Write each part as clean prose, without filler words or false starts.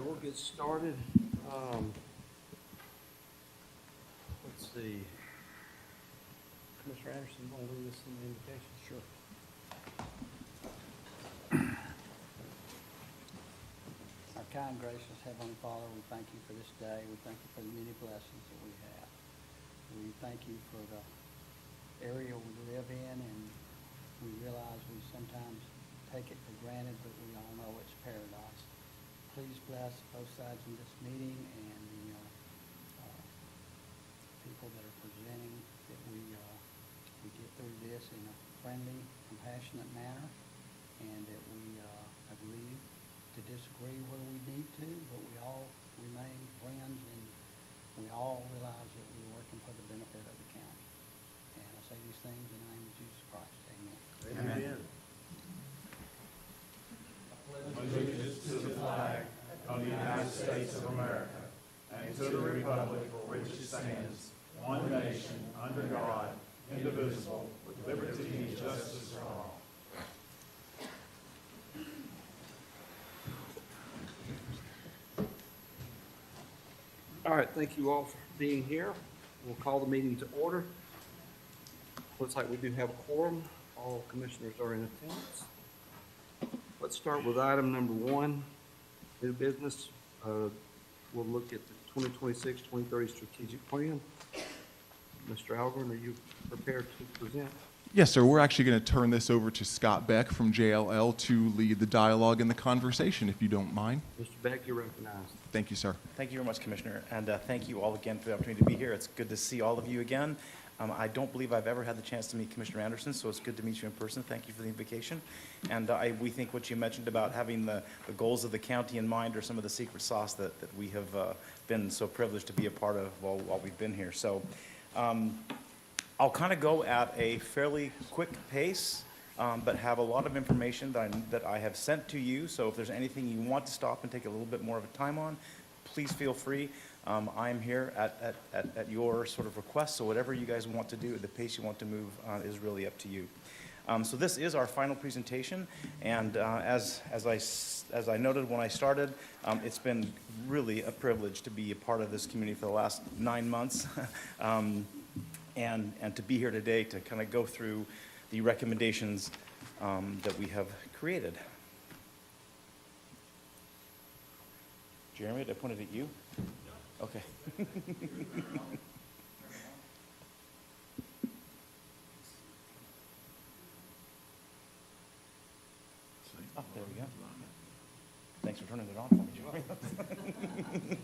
we'll get started. Let's see. Mr. Anderson, want to lead us in the invocation? Sure. Our kind, gracious Heavenly Father, we thank you for this day. We thank you for the many blessings that we have. We thank you for the area we live in, and we realize we sometimes take it for granted, but we all know it's paradise. Please bless both sides in this meeting and the people that are presenting, that we get through this in a friendly, compassionate manner, and that we agree to disagree where we need to, but we all remain friends, and we all realize that we're working for the benefit of the county. And I say these things in the name of Jesus Christ. Amen. Amen. Allegiance to the flag of the United States of America and to the republic for which it stands, one nation, under God, indivisible, with liberty and justice for all. All right, thank you all for being here. We'll call the meeting to order. Looks like we do have a quorum. All commissioners are in attendance. Let's start with item number 1, new business. We'll look at the 2026-2030 strategic plan. Mr. Algren, are you prepared to present? Yes, sir. We're actually going to turn this over to Scott Beck from JLL to lead the dialogue and the conversation, if you don't mind. Mr. Beck, you're recognized. Thank you, sir. Thank you very much, Commissioner, and thank you all again for the opportunity to be here. It's good to see all of you again. I don't believe I've ever had the chance to meet Commissioner Anderson, so it's good to meet you in person. Thank you for the invitation. And we think what you mentioned about having the goals of the county in mind are some of the secret sauce that we have been so privileged to be a part of while we've been here. So I'll kind of go at a fairly quick pace, but have a lot of information that I have sent to you. So if there's anything you want to stop and take a little bit more of a time on, please feel free. I'm here at your sort of request, so whatever you guys want to do, the pace you want to move is really up to you. So this is our final presentation, and as I noted when I started, it's been really a privilege to be a part of this community for the last 9 months, and to be here today to kind of go through the recommendations that we have created. Jeremy, did I point it at you? Okay. Oh, there we go. Thanks for turning it on for me, Jeremy.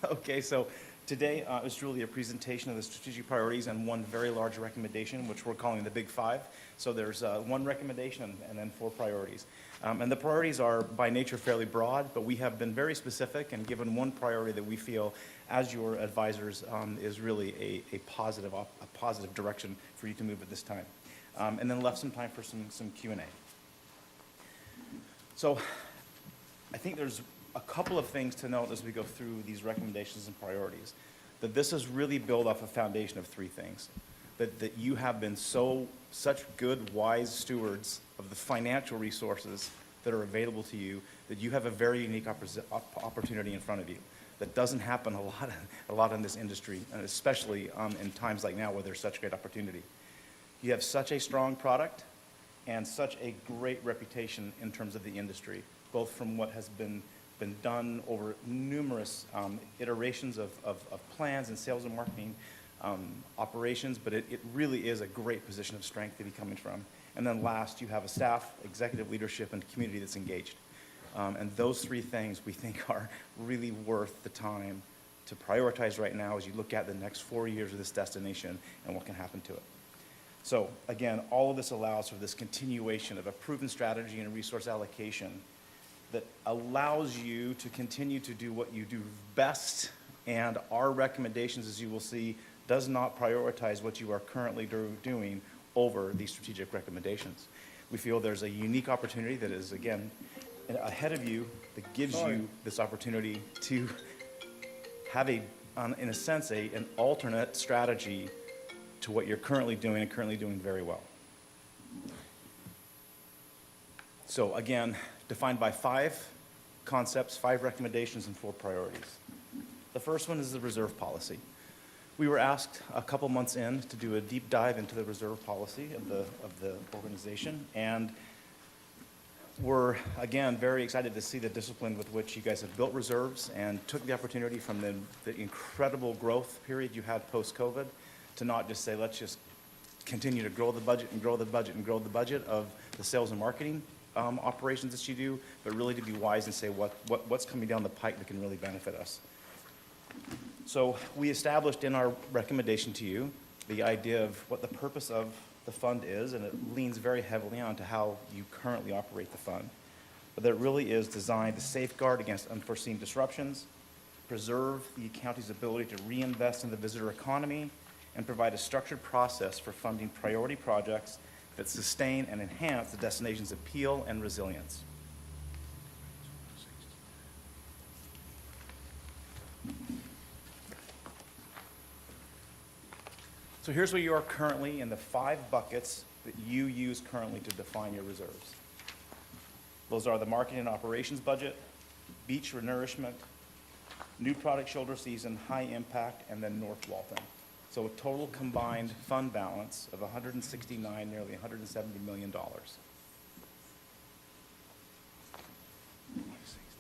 Okay, so today is truly a presentation of the strategic priorities and one very large recommendation, which we're calling the Big Five. So there's one recommendation and then 4 priorities. And the priorities are by nature fairly broad, but we have been very specific and given one priority that we feel, as your advisors, is really a positive direction for you to move at this time. And then left some time for some Q&A. So I think there's a couple of things to note as we go through these recommendations and priorities. That this is really built off a foundation of 3 things. That you have been such good, wise stewards of the financial resources that are available to you, that you have a very unique opportunity in front of you that doesn't happen a lot in this industry, and especially in times like now where there's such great opportunity. You have such a strong product and such a great reputation in terms of the industry, both from what has been done over numerous iterations of plans and sales and marketing operations, but it really is a great position of strength to be coming from. And then last, you have a staff, executive leadership, and community that's engaged. And those 3 things we think are really worth the time to prioritize right now as you look at the next 4 years of this destination and what can happen to it. So again, all of this allows for this continuation of a proven strategy and resource allocation that allows you to continue to do what you do best, and our recommendations, as you will see, does not prioritize what you are currently doing over these strategic recommendations. We feel there's a unique opportunity that is, again, ahead of you that gives you this opportunity to have in a sense, an alternate strategy to what you're currently doing and currently doing very well. So again, defined by 5 concepts, 5 recommendations, and 4 priorities. The first one is the reserve policy. We were asked a couple months in to do a deep dive into the reserve policy of the organization, and we're, again, very excited to see the discipline with which you guys have built reserves and took the opportunity from the incredible growth period you had post-COVID to not just say, let's just continue to grow the budget and grow the budget and grow the budget of the sales and marketing operations that you do, but really to be wise and say what's coming down the pike that can really benefit us. So we established in our recommendation to you the idea of what the purpose of the fund is, and it leans very heavily onto how you currently operate the fund. But that it really is designed to safeguard against unforeseen disruptions, preserve the county's ability to reinvest in the visitor economy, and provide a structured process for funding priority projects that sustain and enhance the destination's appeal and resilience. So here's where you are currently in the 5 buckets that you use currently to define your reserves. Those are the marketing and operations budget, beach renourishment, new product shoulder season, high impact, and then North Walton. So a total combined fund balance of $169, nearly $170 million.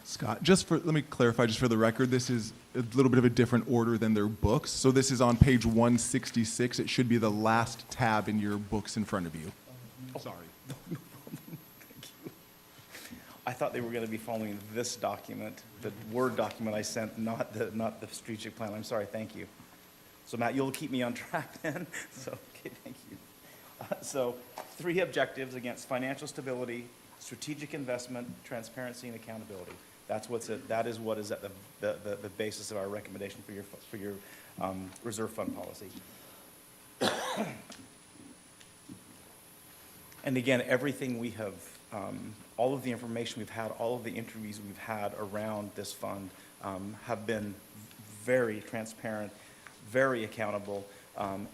Scott, let me clarify, just for the record, this is a little bit of a different order than their books. So this is on page 166. It should be the last tab in your books in front of you. Sorry. I thought they were going to be following this document, the Word document I sent, not the strategic plan. I'm sorry, thank you. So Matt, you'll keep me on track then? So, okay, thank you. So 3 objectives against financial stability, strategic investment, transparency, and accountability. That is what is at the basis of our recommendation for your reserve fund policy. And again, everything we have, all of the information we've had, all of the interviews we've had around this fund have been very transparent, very accountable,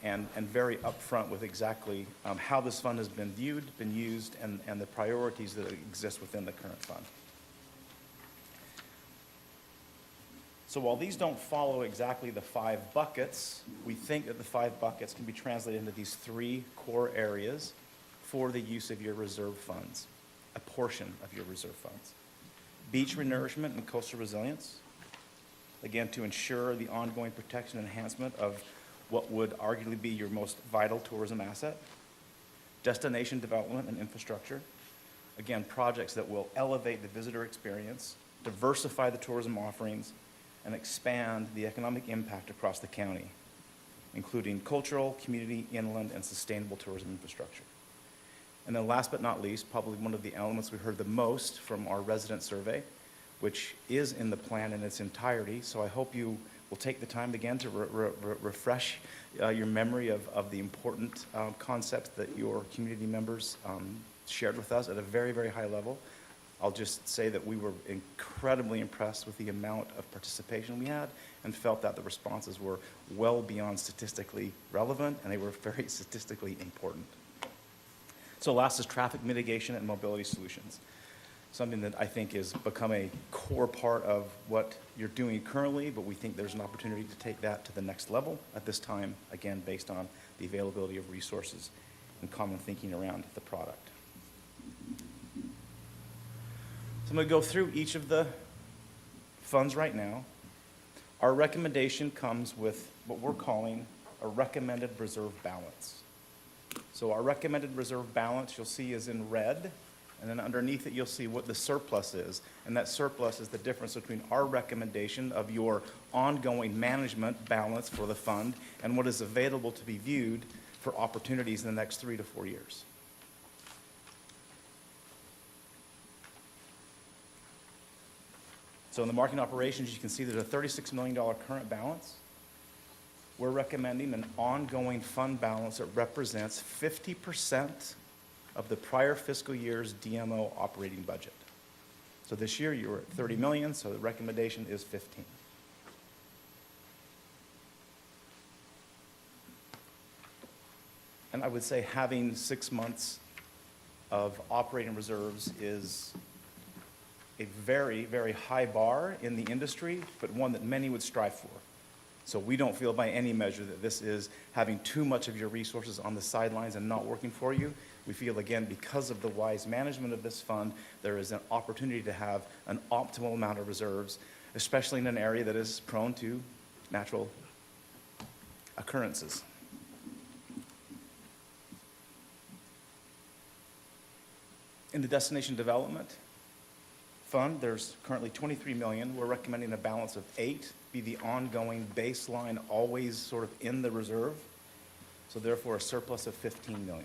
and very upfront with exactly how this fund has been viewed, been used, and the priorities that exist within the current fund. So while these don't follow exactly the 5 buckets, we think that the 5 buckets can be translated into these 3 core areas for the use of your reserve funds, a portion of your reserve funds. Beach renourishment and coastal resilience, again, to ensure the ongoing protection and enhancement of what would arguably be your most vital tourism asset. Destination development and infrastructure, again, projects that will elevate the visitor experience, diversify the tourism offerings, and expand the economic impact across the county, including cultural, community, inland, and sustainable tourism infrastructure. And then last but not least, probably one of the elements we heard the most from our resident survey, which is in the plan in its entirety. So I hope you will take the time again to refresh your memory of the important concepts that your community members shared with us at a very, very high level. I'll just say that we were incredibly impressed with the amount of participation we had and felt that the responses were well beyond statistically relevant, and they were very statistically important. So last is traffic mitigation and mobility solutions, something that I think has become a core part of what you're doing currently, but we think there's an opportunity to take that to the next level at this time, again, based on the availability of resources and common thinking around the product. So I'm going to go through each of the funds right now. Our recommendation comes with what we're calling a recommended reserve balance. So our recommended reserve balance, you'll see, is in red, and then underneath it you'll see what the surplus is. And that surplus is the difference between our recommendation of your ongoing management balance for the fund and what is available to be viewed for opportunities in the next 3 to 4 years. So in the marketing operations, you can see there's a $36 million current balance. We're recommending an ongoing fund balance that represents 50% of the prior fiscal year's DMO operating budget. So this year you were at 30 million, so the recommendation is 15. And I would say having 6 months of operating reserves is a very, very high bar in the industry, but one that many would strive for. So we don't feel by any measure that this is having too much of your resources on the sidelines and not working for you. We feel, again, because of the wise management of this fund, there is an opportunity to have an optimal amount of reserves, especially in an area that is prone to natural occurrences. In the Destination Development Fund, there's currently 23 million. We're recommending a balance of 8 be the ongoing baseline, always sort of in the reserve. So therefore, a surplus of 15 million.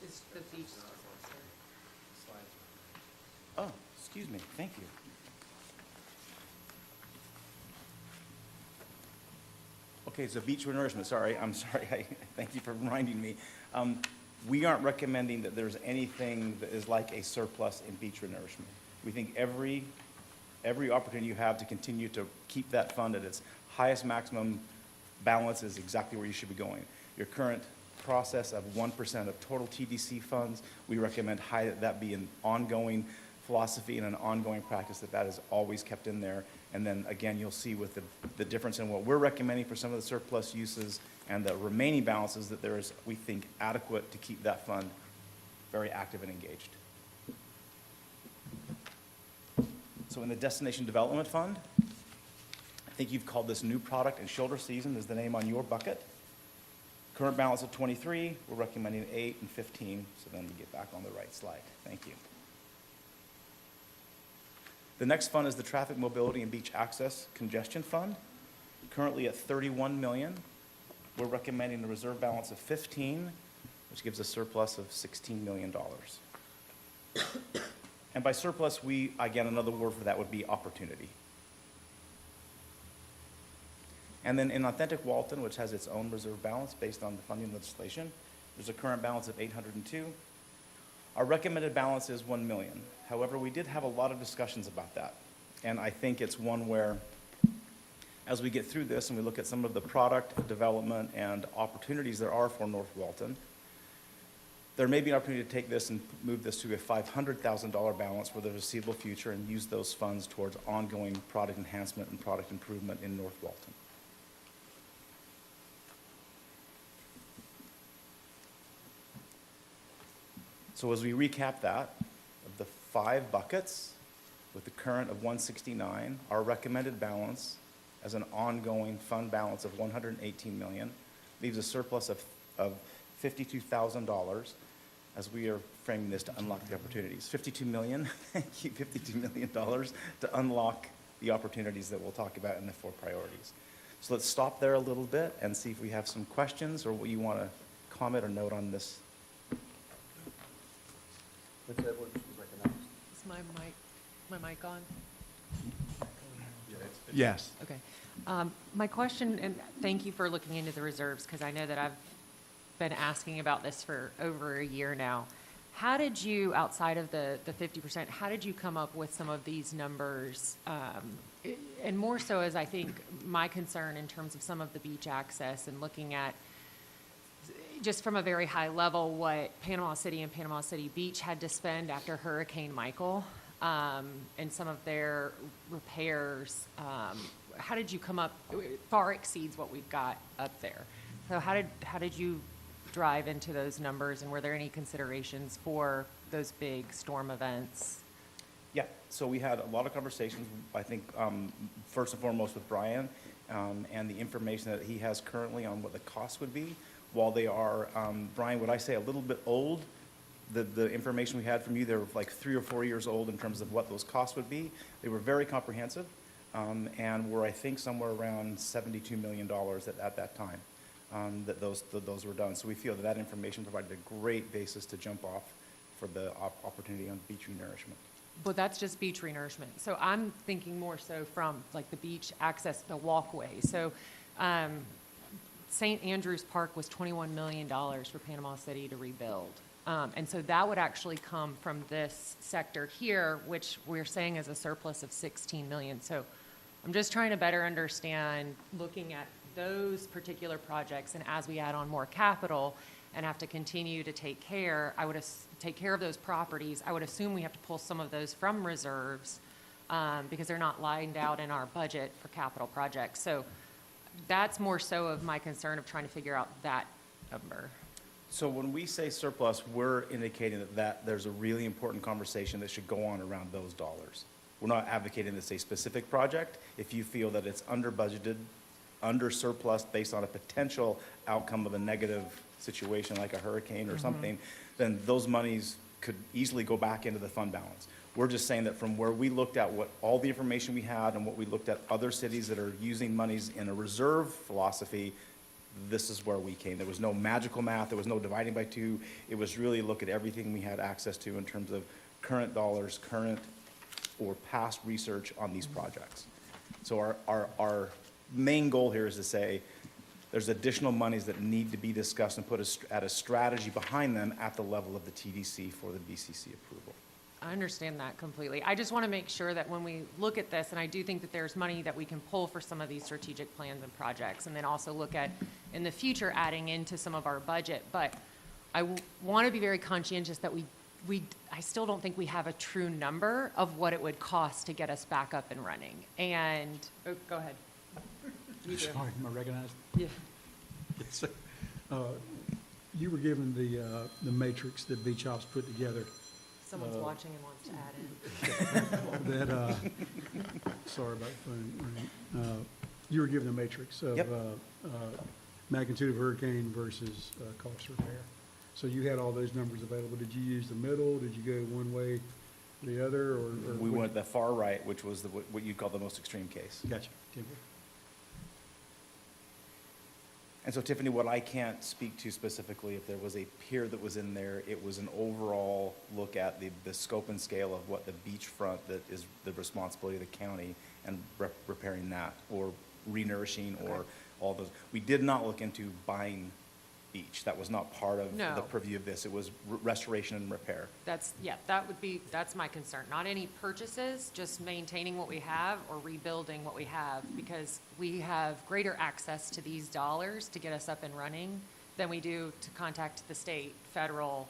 Is the beach. Oh, excuse me, thank you. Okay, so beach renourishment, sorry, I'm sorry, thank you for reminding me. We aren't recommending that there's anything that is like a surplus in beach renourishment. We think every opportunity you have to continue to keep that fund at its highest maximum balance is exactly where you should be going. Your current process of 1% of total TDC funds, we recommend that be an ongoing philosophy and an ongoing practice that is always kept in there. And then again, you'll see with the difference in what we're recommending for some of the surplus uses and the remaining balances that there is, we think, adequate to keep that fund very active and engaged. So in the Destination Development Fund, I think you've called this new product and shoulder season is the name on your bucket. Current balance of 23, we're recommending 8 and 15, so then we get back on the right slide. Thank you. The next fund is the Traffic Mobility and Beach Access Congestion Fund, currently at 31 million. We're recommending a reserve balance of 15, which gives a surplus of $16 million. And by surplus, again, another word for that would be opportunity. And then in Authentic Walton, which has its own reserve balance based on the funding legislation, there's a current balance of 802. Our recommended balance is 1 million. However, we did have a lot of discussions about that. And I think it's one where, as we get through this and we look at some of the product development and opportunities there are for North Walton, there may be an opportunity to take this and move this to a $500,000 balance for the foreseeable future and use those funds towards ongoing product enhancement and product improvement in North Walton. So as we recap that, of the 5 buckets, with the current of 169, our recommended balance as an ongoing fund balance of 118 million leaves a surplus of $52,000 as we are framing this to unlock the opportunities. 52 million, thank you, $52 million to unlock the opportunities that we'll talk about in the 4 priorities. So let's stop there a little bit and see if we have some questions or what you want to comment or note on this. Ms. Edwards is recognized. Is my mic on? Yes. Okay. My question, and thank you for looking into the reserves, because I know that I've been asking about this for over a year now. How did you, outside of the 50%, how did you come up with some of these numbers? And more so as I think my concern in terms of some of the beach access and looking at just from a very high level what Panama City and Panama City Beach had to spend after Hurricane Michael and some of their repairs. How did you come up? It far exceeds what we've got up there. So how did you drive into those numbers, and were there any considerations for those big storm events? Yeah, so we had a lot of conversations, I think, first and foremost with Brian and the information that he has currently on what the cost would be. While they are, Brian, would I say a little bit old, the information we had from you, they were like 3 or 4 years old in terms of what those costs would be. They were very comprehensive and were, I think, somewhere around $72 million at that time that those were done. So we feel that information provided a great basis to jump off for the opportunity on beach renourishment. But that's just beach renourishment. So I'm thinking more so from like the beach access, the walkway. So St. Andrews Park was $21 million for Panama City to rebuild. And so that would actually come from this sector here, which we're saying is a surplus of 16 million. So I'm just trying to better understand, looking at those particular projects, and as we add on more capital and have to continue to take care, take care of those properties, I would assume we have to pull some of those from reserves, because they're not lined out in our budget for capital projects. So that's more so of my concern of trying to figure out that number. So when we say surplus, we're indicating that there's a really important conversation that should go on around those dollars. We're not advocating this a specific project. If you feel that it's under budgeted, under surplus based on a potential outcome of a negative situation like a hurricane or something, then those monies could easily go back into the fund balance. We're just saying that from where we looked at what all the information we had and what we looked at other cities that are using monies in a reserve philosophy, this is where we came. There was no magical math. There was no dividing by two. It was really look at everything we had access to in terms of current dollars, current or past research on these projects. So our main goal here is to say there's additional monies that need to be discussed and put at a strategy behind them at the level of the TDC for the BCC approval. I understand that completely. I just want to make sure that when we look at this, and I do think that there's money that we can pull for some of these strategic plans and projects, and then also look at in the future adding into some of our budget. But I want to be very conscientious that I still don't think we have a true number of what it would cost to get us back up and running. And, oh, go ahead. Sorry, am I recognized? Yeah. Yes. You were given the matrix that Beach House put together. Someone's watching and wants to add in. That, sorry about the phone ring. You were given a matrix of Yep. magnitude of hurricane versus cost repair. So you had all those numbers available. Did you use the middle? Did you go one way or the other? Or We went the far right, which was what you'd call the most extreme case. Gotcha. Tiffany? And so Tiffany, what I can't speak to specifically, if there was a pier that was in there, it was an overall look at the scope and scale of what the beachfront that is the responsibility of the county and repairing that or renourishing or all those. We did not look into buying beach. That was not part of No. the purview of this. It was restoration and repair. That's my concern. Not any purchases, just maintaining what we have or rebuilding what we have, because we have greater access to these dollars to get us up and running than we do to contact the state, federal,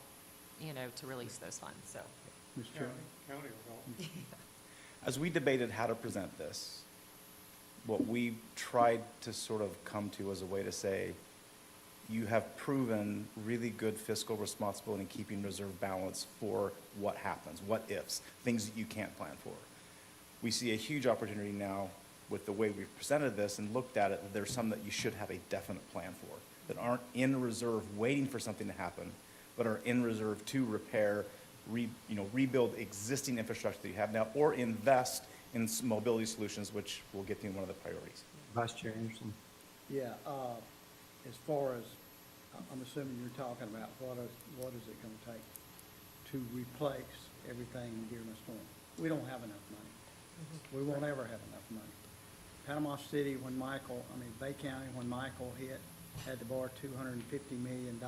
to release those funds, so. Mr. Chairman? County will help. As we debated how to present this, what we tried to sort of come to as a way to say, you have proven really good fiscal responsibility in keeping reserve balance for what happens, what ifs, things that you can't plan for. We see a huge opportunity now with the way we've presented this and looked at it, that there's some that you should have a definite plan for, that aren't in reserve waiting for something to happen, but are in reserve to repair, rebuild existing infrastructure that you have now, or invest in mobility solutions, which we'll get to in one of the priorities. Vice Chair Anderson. Yeah, as far as, I'm assuming you're talking about what is it gonna take to replace everything during a storm? We don't have enough money. We won't ever have enough money. Panama City, Bay County, when Michael hit, had to borrow $250 million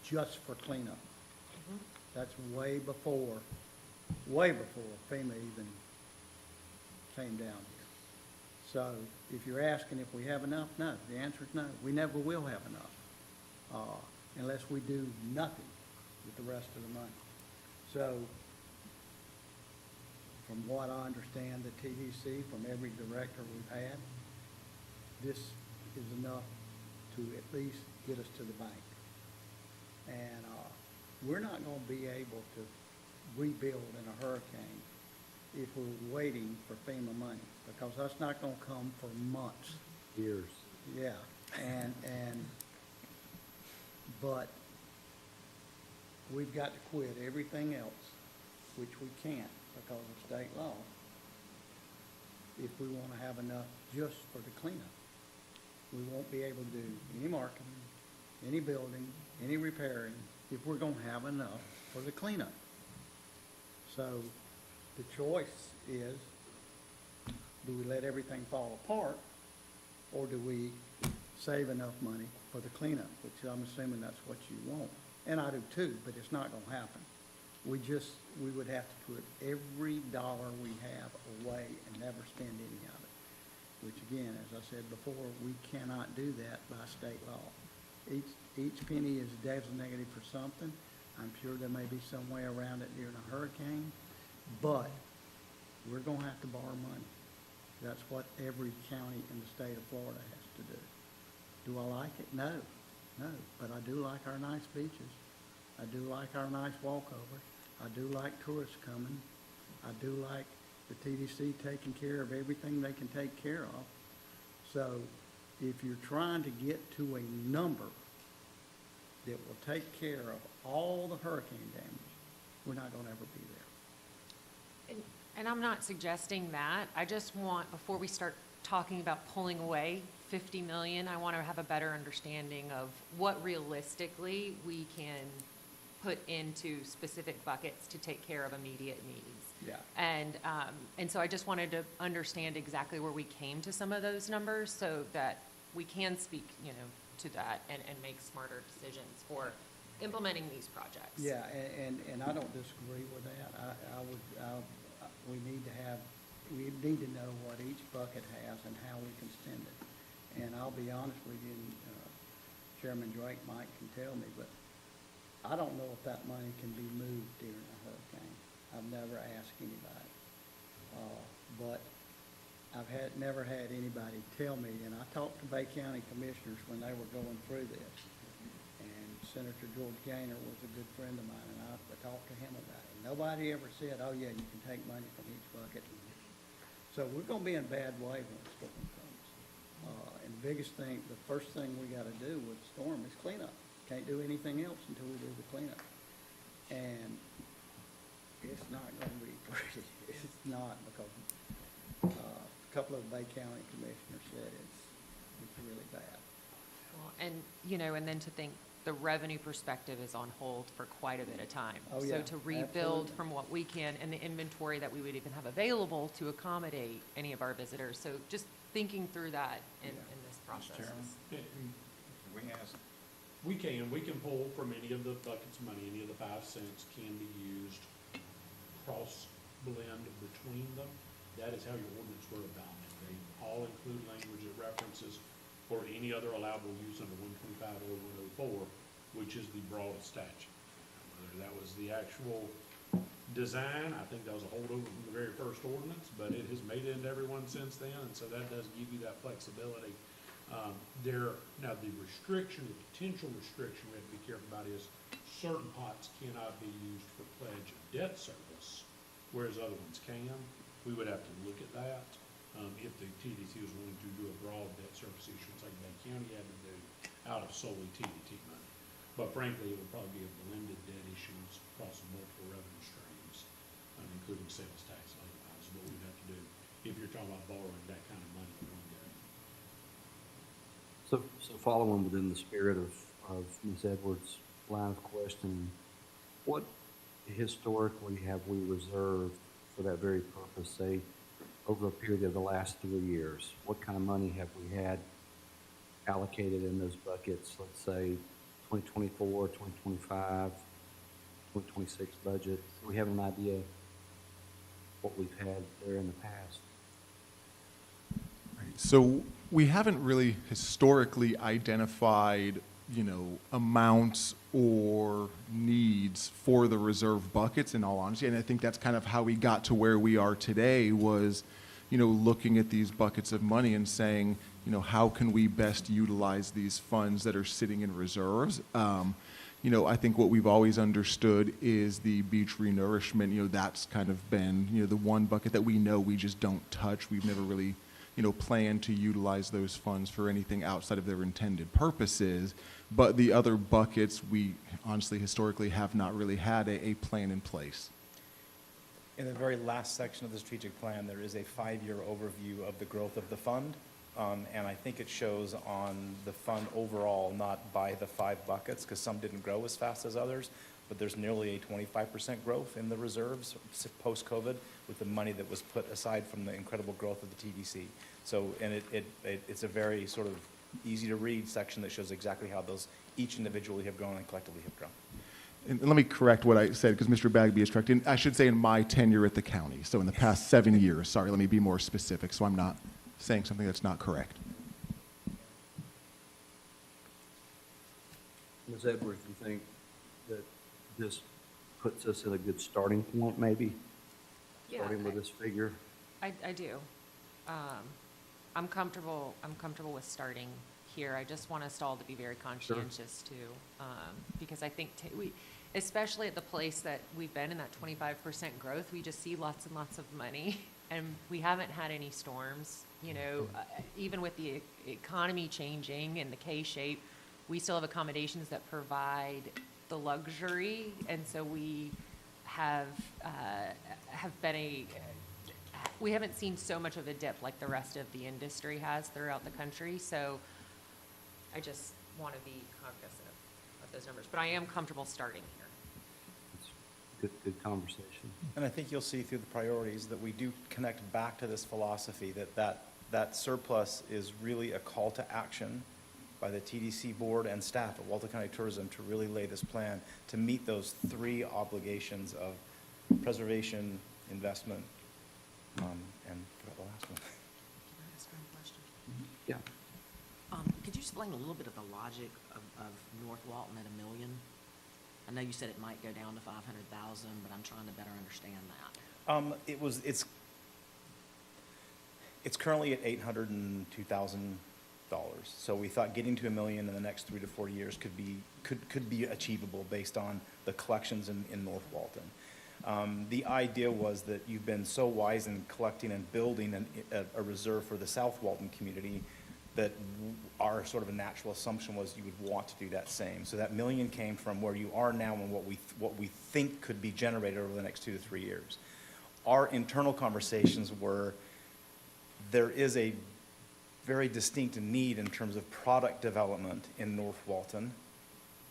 just for cleanup. That's way before FEMA even came down here. So if you're asking if we have enough, no. The answer is no. We never will have enough unless we do nothing with the rest of the money. So from what I understand, the TDC, from every director we've had, this is enough to at least get us to the bank. And we're not going to be able to rebuild in a hurricane if we're waiting for FEMA money, because that's not going to come for months. Years. Yeah, but we've got to quit everything else, which we can't because of state law, if we want to have enough just for the cleanup. We won't be able to do any marketing, any building, any repairing, if we're going to have enough for the cleanup. So the choice is, do we let everything fall apart, or do we save enough money for the cleanup, which I'm assuming that's what you want. And I do too, but it's not going to happen. We would have to put every dollar we have away and never spend any of it. which again, as I said before, we cannot do that by state law. Each penny is designated for something. I'm sure there may be some way around it during a hurricane, but we're gonna have to borrow money. That's what every county in the state of Florida has to do. Do I like it? No, but I do like our nice beaches. I do like our nice walkovers. I do like tourists coming. I do like the TDC taking care of everything they can take care of. So if you're trying to get to a number that will take care of all the hurricane damage, we're not gonna ever be there. And I'm not suggesting that. I just want, before we start talking about pulling away 50 million, I want to have a better understanding of what realistically we can put into specific buckets to take care of immediate needs. Yeah. And so I just wanted to understand exactly where we came to some of those numbers so that we can speak, to that and make smarter decisions for implementing these projects. Yeah, and I don't disagree with that. We need to know what each bucket has and how we can spend it. And I'll be honest with you, and Chairman Drake might can tell me, but I don't know if that money can be moved during a hurricane. I've never asked anybody. But I've never had anybody tell me, and I talked to Bay County commissioners when they were going through this. And Senator George Gaynor was a good friend of mine, and I talked to him about it. Nobody ever said, oh yeah, you can take money from each bucket. So we're gonna be in a bad way when the storm comes. And the biggest thing, the first thing we gotta do with the storm is clean up. Can't do anything else until we do the cleanup. And it's not gonna be pretty. It's not, because a couple of Bay County commissioners said it's really bad. Well, and, and then to think the revenue perspective is on hold for quite a bit of time. Oh, yeah, So to rebuild absolutely. from what we can and the inventory that we would even have available to accommodate any of our visitors. So just thinking through that in this process. We can pull from any of the buckets of money, any of the 5 cents can be used, cross blend between them. That is how your ordinance were adopted. They all include language that references for any other allowable use under 125 or 104, which is the broadest statute. Whether that was the actual design, I think that was a holdover from the very first ordinance, but it has made it into everyone since then, and so that does give you that flexibility. Now the restriction, the potential restriction we have to be careful about is certain pots cannot be used for pledge of debt service, whereas other ones can. We would have to look at that. If the TDC was willing to do a broad debt service issuance like Bay County had to do out of solely TDT money. But frankly, it would probably be a blended debt issuance across multiple revenue streams, including sales tax and otherwise, is what we'd have to do if you're talking about borrowing that kind of money in one go. So following within the spirit of Ms. Edwards' line of questioning, what historically have we reserved for that very purpose, say, over a period of the last 3 years? What kind of money have we had allocated in those buckets, let's say 2024, 2025, 2026 budget? Do we have an idea what we've had there in the past? So we haven't really historically identified, amounts or needs for the reserve buckets, in all honesty. And I think that's kind of how we got to where we are today was, looking at these buckets of money and saying, how can we best utilize these funds that are sitting in reserves? I think what we've always understood is the beach renourishment, that's kind of been, the one bucket that we know we just don't touch. We've never really plan to utilize those funds for anything outside of their intended purposes. But the other buckets, we honestly historically have not really had a plan in place. In the very last section of the strategic plan, there is a 5-year overview of the growth of the fund. And I think it shows on the fund overall, not by the 5 buckets, because some didn't grow as fast as others, but there's nearly a 25% growth in the reserves post-COVID with the money that was put aside from the incredible growth of the TDC. So, and it's a very sort of easy to read section that shows exactly how those each individually have grown and collectively have grown. And let me correct what I said, because Mr. Bagby is correct. I should say in my tenure at the county, so in the past 7 years. Sorry, let me be more specific, so I'm not saying something that's not correct. Ms. Edwards, do you think that this puts us at a good starting point, maybe? Yeah, Starting with this figure? I do. I'm comfortable with starting here. I just want us all to be very conscientious too. Because I think especially at the place that we've been in that 25% growth, we just see lots and lots of money. And we haven't had any storms, even with the economy changing and the K-shape, we still have accommodations that provide the luxury. And so we have been we haven't seen so much of a dip like the rest of the industry has throughout the country. So I just want to be cognizant of those numbers, but I am comfortable starting here. Good conversation. And I think you'll see through the priorities that we do connect back to this philosophy that surplus is really a call to action by the TDC board and staff at Walton County Tourism to really lay this plan to meet those three obligations of preservation, investment, and forgot the last one. Can I ask one question? Yeah. Could you explain a little bit of the logic of North Walton at $1 million? I know you said it might go down to 500,000, but I'm trying to better understand that. It's currently at $802,000. So we thought getting to $1 million in the next 3 to 4 years could be achievable based on the collections in North Walton. The idea was that you've been so wise in collecting and building a reserve for the South Walton community that our sort of a natural assumption was you would want to do that same. So that $1 million came from where you are now and what we think could be generated over the next 2 to 3 years. Our internal conversations were there is a very distinct need in terms of product development in North Walton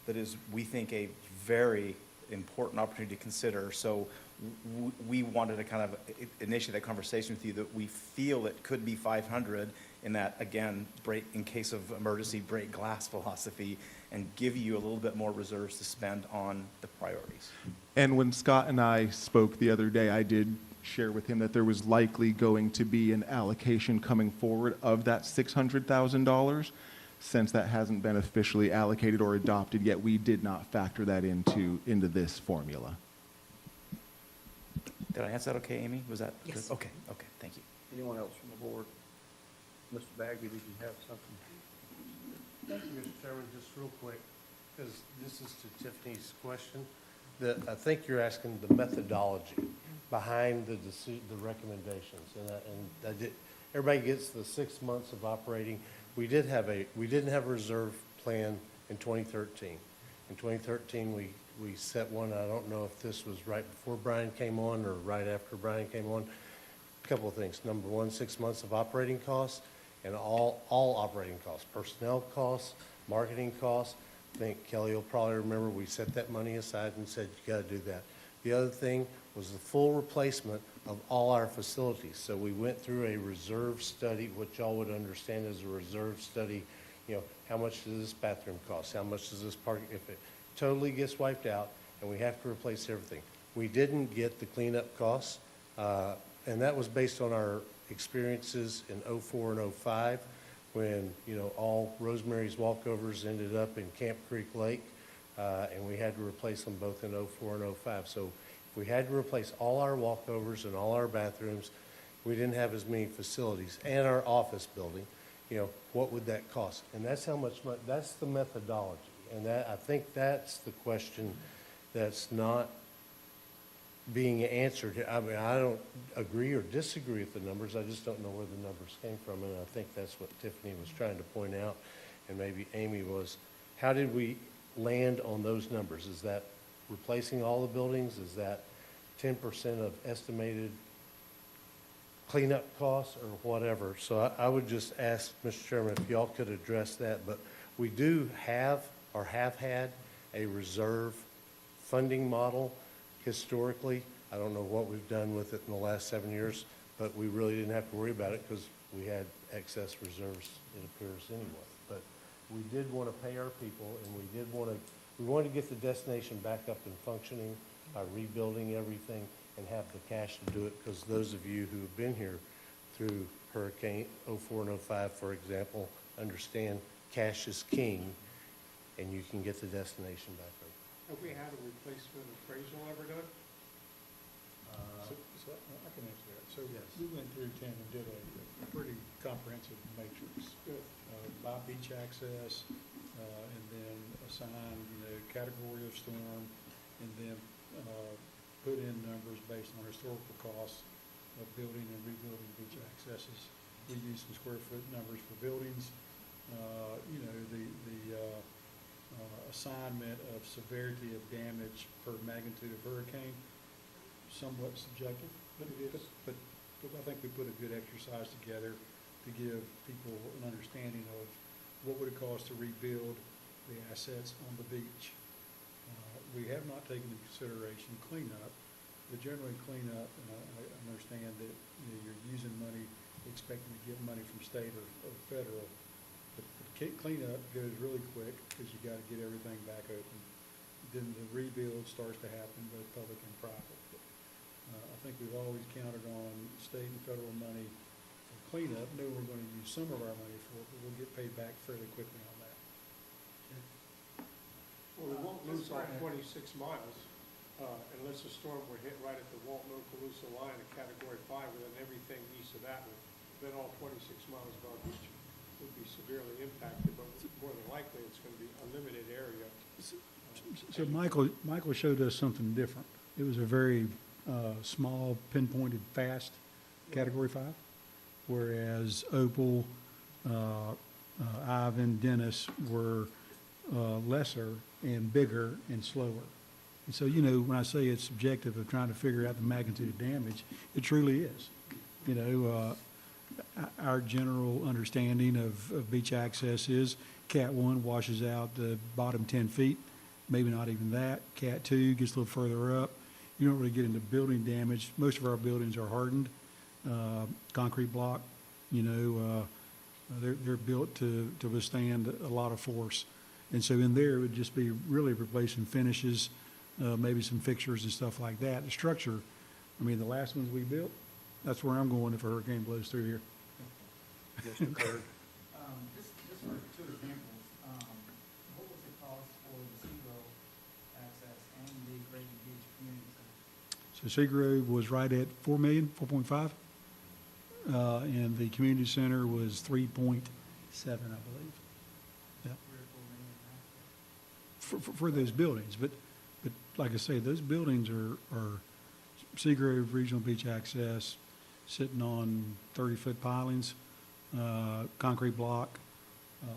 that is, we think, a very important opportunity to consider. So we wanted to kind of initiate that conversation with you that we feel it could be 500 in that, again, in case of emergency, break glass philosophy and give you a little bit more reserves to spend on the priorities. And when Scott and I spoke the other day, I did share with him that there was likely going to be an allocation coming forward of that $600,000. Since that hasn't been officially allocated or adopted yet, we did not factor that into this formula. Did I answer that okay, Amy? Was that Yes. good? Okay, thank you. Anyone else from the board? Mr. Bagby, did you have something? Thank you, Mr. Chairman, just real quick, because this is to Tiffany's question. I think you're asking the methodology behind the recommendations, and everybody gets the 6 months of operating. We didn't have a reserve plan in 2013. In 2013, we set one. I don't know if this was right before Brian came on or right after Brian came on. A couple of things. Number one, 6 months of operating costs, and all operating costs, personnel costs, marketing costs. I think Kelly will probably remember we set that money aside and said, you got to do that. The other thing was the full replacement of all our facilities. So we went through a reserve study, what y'all would understand as a reserve study. How much does this bathroom cost? How much does this parking? If it totally gets wiped out and we have to replace everything. We didn't get the cleanup costs, and that was based on our experiences in 04 and 05 when, all Rosemary's walkovers ended up in Camp Creek Lake, and we had to replace them both in 04 and 05. So if we had to replace all our walkovers and all our bathrooms, we didn't have as many facilities, and our office building, what would that cost? And that's how much money, that's the methodology. And I think that's the question that's not being answered. I mean, I don't agree or disagree with the numbers. I just don't know where the numbers came from. And I think that's what Tiffany was trying to point out, and maybe Amy was. How did we land on those numbers? Is that replacing all the buildings? Is that 10% of estimated cleanup costs or whatever? So I would just ask, Mr. Chairman, if y'all could address that. But we do have or have had a reserve funding model historically. I don't know what we've done with it in the last 7 years, but we really didn't have to worry about it because we had excess reserves, it appears, anyway. But we did want to pay our people, and we wanted to get the destination back up and functioning by rebuilding everything and have the cash to do it, because those of you who have been here through Hurricane '04 and '05, for example, understand cash is king, and you can get the destination back up. Have we had a replacement appraisal ever done? So I can answer that. So Yes. we went through, Tim, and did a pretty comprehensive matrix by beach access, and then assign, category of storm, and then put in numbers based on historical costs of building and rebuilding beach accesses. We used some square foot numbers for buildings. The assignment of severity of damage per magnitude of hurricane, somewhat subjective, but I think we put a good exercise together to give people an understanding of what would it cost to rebuild the assets on the beach. We have not taken into consideration cleanup, but generally cleanup, I understand that you're using money, expecting to get money from state or federal. But cleanup goes really quick because you got to get everything back open. Then the rebuild starts to happen, both public and private. I think we've always counted on state and federal money for cleanup. Know we're going to use some of our money for it, but we'll get paid back fairly quickly on that. Well, we won't lose all 26 miles unless a storm were hit right at the Walton-Okaloosa line of Category 5, and then everything east of that then all 26 miles of our beach would be severely impacted, but more than likely it's going to be a limited area. So Michael showed us something different. It was a very small, pinpointed, fast Category 5, whereas Opal, Ivan, Dennis were lesser and bigger and slower. And so, when I say it's subjective of trying to figure out the magnitude of damage, it truly is. Our general understanding of beach access is Cat 1 washes out the bottom 10 feet, maybe not even that. Cat 2 gets a little further up. You don't really get into building damage. Most of our buildings are hardened, concrete block. They're built to withstand a lot of force. And so in there, it would just be really replacing finishes, maybe some fixtures and stuff like that. The structure, the last ones we built, that's where I'm going if a hurricane blows through here. Mr. Kirk? Just for two examples, what was the cost for the Seagrove access and the Great Beach Community Center? So Seagrove was right at 4 million, 4.5. And the community center was 3.7, I believe. Yeah. 3 or 4 million. For those buildings, but like I say, those buildings are Seagrove Regional Beach Access, sitting on 30-foot pilings, concrete block,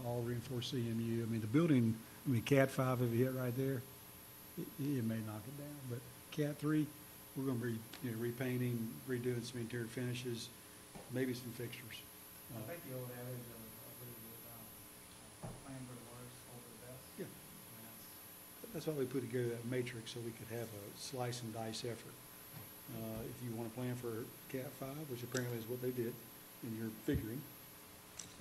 all reinforced CMU. The building, Cat 5, if you hit right there, it may knock it down, but Cat 3, we're going to be repainting, redoing some interior finishes, maybe some fixtures. I think the old adage of plan for the worst, hope for the best. Yeah. And That's why we put together that matrix, so we could have a slice and dice effort. If you want to plan for Cat 5, which apparently is what they did, and you're figuring,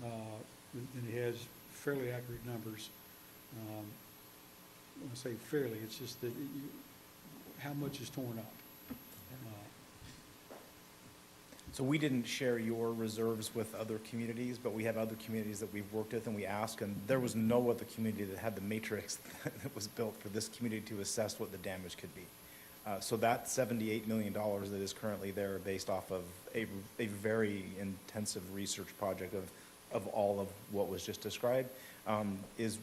and it has fairly accurate numbers. When I say fairly, it's just that how much is torn up. So we didn't share your reserves with other communities, but we have other communities that we've worked with and we asked, and there was no other community that had the matrix that was built for this community to assess what the damage could be. So that $78 million that is currently there based off of a very intensive research project of all of what was just described is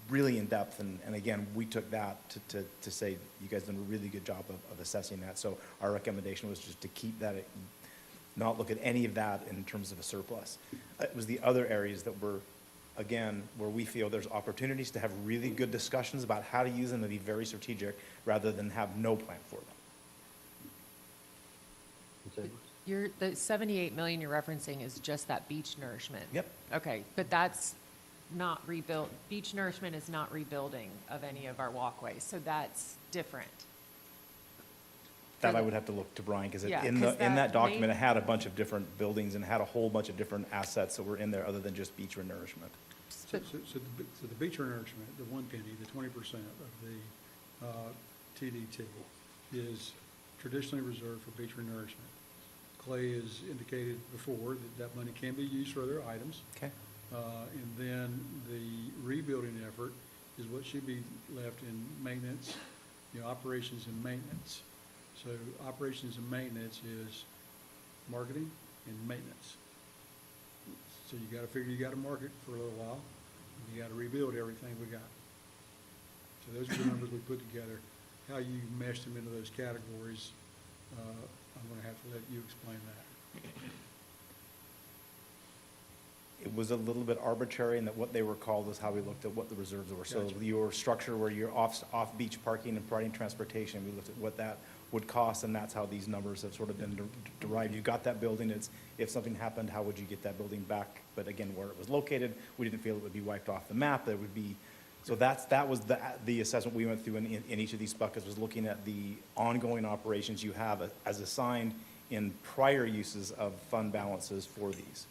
really in depth. And again, we took that to say, you guys done a really good job of assessing that. So our recommendation was just to keep that, not look at any of that in terms of a surplus. It was the other areas that were, again, where we feel there's opportunities to have really good discussions about how to use them and be very strategic rather than have no plan for them. The 78 million you're referencing is just that beach nourishment? Yep. Okay, but that's not rebuilt, beach nourishment is not rebuilding of any of our walkways, so that's different. That I would have to look to Brian, because Yeah, in 'cause that that document, may- it had a bunch of different buildings and had a whole bunch of different assets that were in there other than just beach renourishment. So the beach nourishment, the 1 penny, the 20% of the TDT is traditionally reserved for beach nourishment. Clay has indicated before that that money can be used for other items. Okay. And then the rebuilding effort is what should be left in maintenance, operations and maintenance. So operations and maintenance is marketing and maintenance. So you gotta figure you gotta market for a little while, and you gotta rebuild everything we got. So those are the numbers we put together. How you mesh them into those categories, I'm gonna have to let you explain that. It was a little bit arbitrary in that what they were called is how we looked at what the reserves were. So Gotcha. your structure where you're off-beach parking and providing transportation, we looked at what that would cost, and that's how these numbers have sort of been derived. You got that building, if something happened, how would you get that building back? But again, where it was located, we didn't feel it would be wiped off the map. There would be, so that was the assessment we went through in each of these buckets, was looking at the ongoing operations you have as assigned in prior uses of fund balances for these.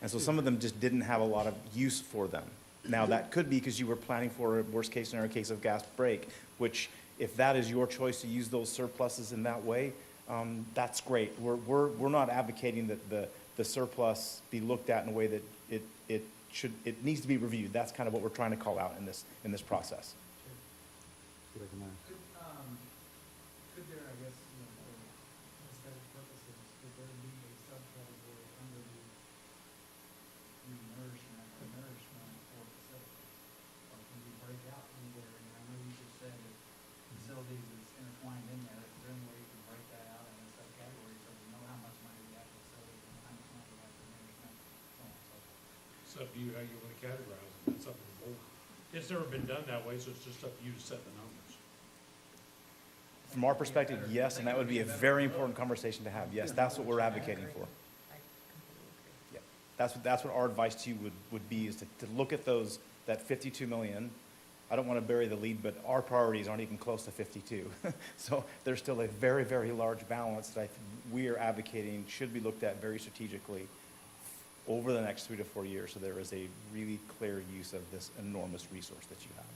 And so some of them just didn't have a lot of use for them. Now, that could be because you were planning for a worst-case scenario case of gas break, which, if that is your choice to use those surpluses in that way, that's great. We're not advocating that the surplus be looked at in a way that it needs to be reviewed. That's kind of what we're trying to call out in this process. Could there, I guess, for aesthetic purposes, could there be a subcategory under the nourishment for facilities? Or can you break out anywhere? And I know you just said that facilities is intertwined in there. Is there any way you can break that out in a subcategory so we know how much money we have for facilities and how much money we have for nourishment, so on and so forth? It's up to you how you want to categorize it. That's up to the board. It's never been done that way, so it's just up to you to set the numbers. From our perspective, yes, and that would be a very important conversation to have. Yes, that's what we're advocating for. Yeah, that's what our advice to you would be, is to look at that 52 million. I don't want to bury the lead, but our priorities aren't even close to 52. So there's still a very, very large balance that we are advocating should be looked at very strategically over the next 3 to 4 years, so there is a really clear use of this enormous resource that you have.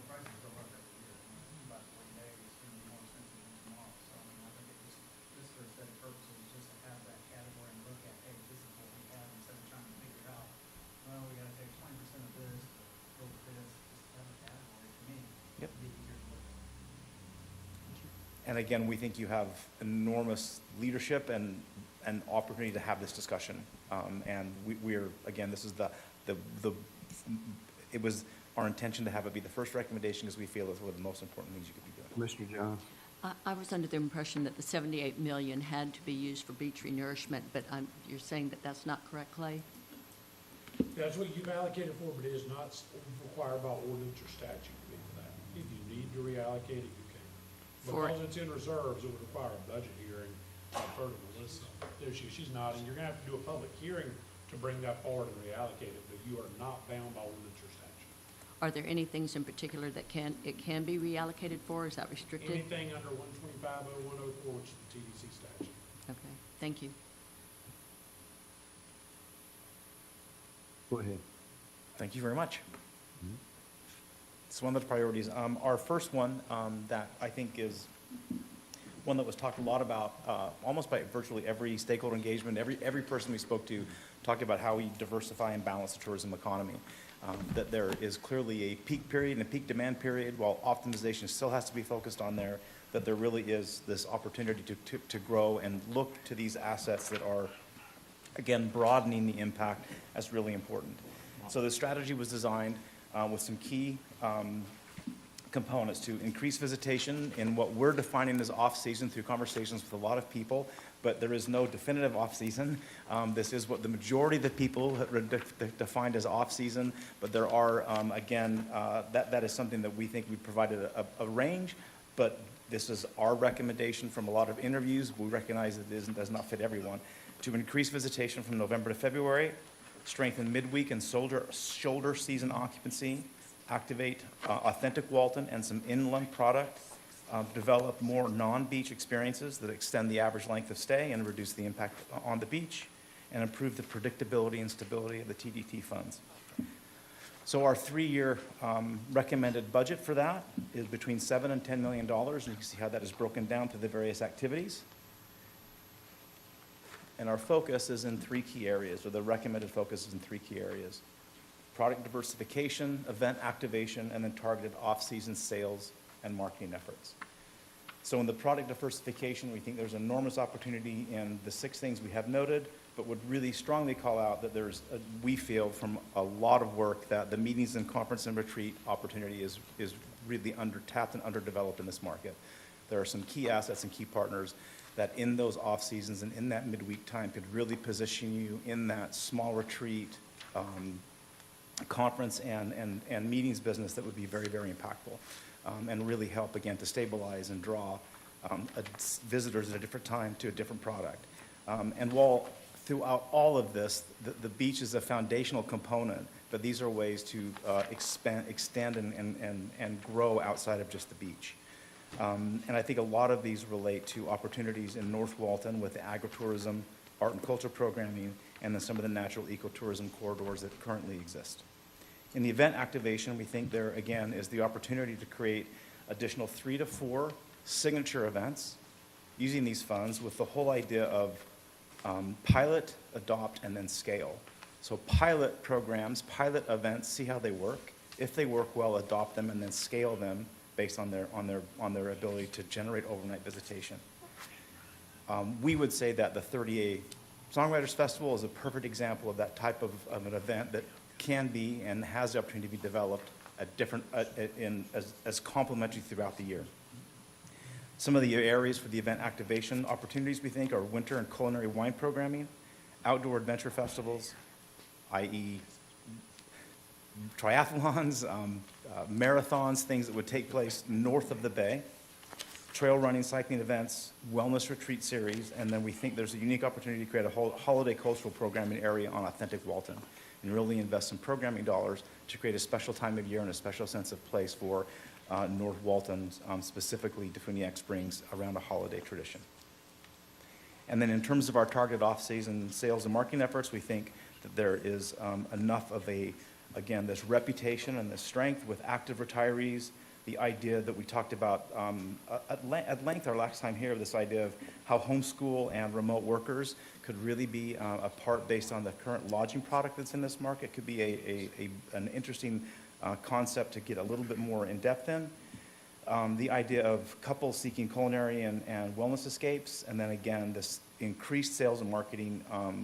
Prices go up every year. About 40 days, it's going to be more expensive than tomorrow. So, I mean, I think it just for aesthetic purposes, just to have that category and look at, hey, this is what we have, instead of trying to figure out, well, we gotta take 20% of this to go with this, just have a category, to me. Yep. Be easier to look at. And again, we think you have enormous leadership and an opportunity to have this discussion. And we're, again, this is it was our intention to have it be the first recommendation, because we feel it's one of the most important things you could be doing. Commissioner Johns? I was under the impression that the 78 million had to be used for beach renourishment, but you're saying that that's not correct, Clay? That's what you've allocated for, but it is not required by ordinance or statute to be for that. If you need to reallocate it, you can. For- Because it's in reserves, it would require a budget hearing. I've heard of Melissa. There she's nodding. You're gonna have to do a public hearing to bring that forward and reallocate it, but you are not bound by ordinance or statute. Are there any things in particular that it can be reallocated for? Is that restricted? Anything under 125.0104, which is the TDC statute. Okay, thank you. Go ahead. Thank you very much. It's one of the priorities. Our first one that I think is one that was talked a lot about, almost by virtually every stakeholder engagement, every person we spoke to talked about how we diversify and balance the tourism economy. That there is clearly a peak period and a peak demand period, while optimization still has to be focused on there, that there really is this opportunity to grow and look to these assets that are, again, broadening the impact as really important. So the strategy was designed with some key components to increase visitation in what we're defining as off-season through conversations with a lot of people, but there is no definitive off-season. This is what the majority of the people have defined as off-season, but there are, again, that is something that we think we provided a range, but this is our recommendation from a lot of interviews. We recognize that it does not fit everyone. To increase visitation from November to February, strengthen midweek and shoulder season occupancy, activate authentic Walton and some inland product, develop more non-beach experiences that extend the average length of stay and reduce the impact on the beach, and improve the predictability and stability of the TDT funds. So our 3-year recommended budget for that is between $7 and $10 million, and you can see how that is broken down to the various activities. And our focus is in three key areas, or the recommended focus is in three key areas: product diversification, event activation, and then targeted off-season sales and marketing efforts. So in the product diversification, we think there's enormous opportunity in the 6 things we have noted, but would really strongly call out that we feel from a lot of work that the meetings and conference and retreat opportunity is really under-tapped and underdeveloped in this market. There are some key assets and key partners that in those off seasons and in that midweek time could really position you in that small retreat, conference and meetings business that would be very, very impactful, and really help, again, to stabilize and draw visitors at a different time to a different product. And while throughout all of this, the beach is a foundational component, but these are ways to extend and grow outside of just the beach. And I think a lot of these relate to opportunities in North Walton with the agritourism, art and culture programming, and then some of the natural ecotourism corridors that currently exist. In the event activation, we think there, again, is the opportunity to create additional 3 to 4 signature events using these funds with the whole idea of pilot, adopt, and then scale. So pilot programs, pilot events, see how they work. If they work well, adopt them and then scale them based on their ability to generate overnight visitation. We would say that the 30A Songwriters Festival is a perfect example of that type of an event that can be and has the opportunity to be developed at different, as complementary throughout the year. Some of the areas for the event activation opportunities, we think, are winter and culinary wine programming, outdoor adventure festivals, i.e. triathlons, marathons, things that would take place north of the bay, trail running, cycling events, wellness retreat series, and then we think there's a unique opportunity to create a whole holiday cultural programming area on authentic Walton and really invest some programming dollars to create a special time of year and a special sense of place for North Walton, specifically Defuniak Springs, around a holiday tradition. And then in terms of our targeted off-season sales and marketing efforts, we think that there is enough of again, this reputation and this strength with active retirees, the idea that we talked about at length our last time here, this idea of how homeschool and remote workers could really be a part based on the current lodging product that's in this market, could be an interesting concept to get a little bit more in depth in. The idea of couples seeking culinary and wellness escapes, and then again, this increased sales and marketing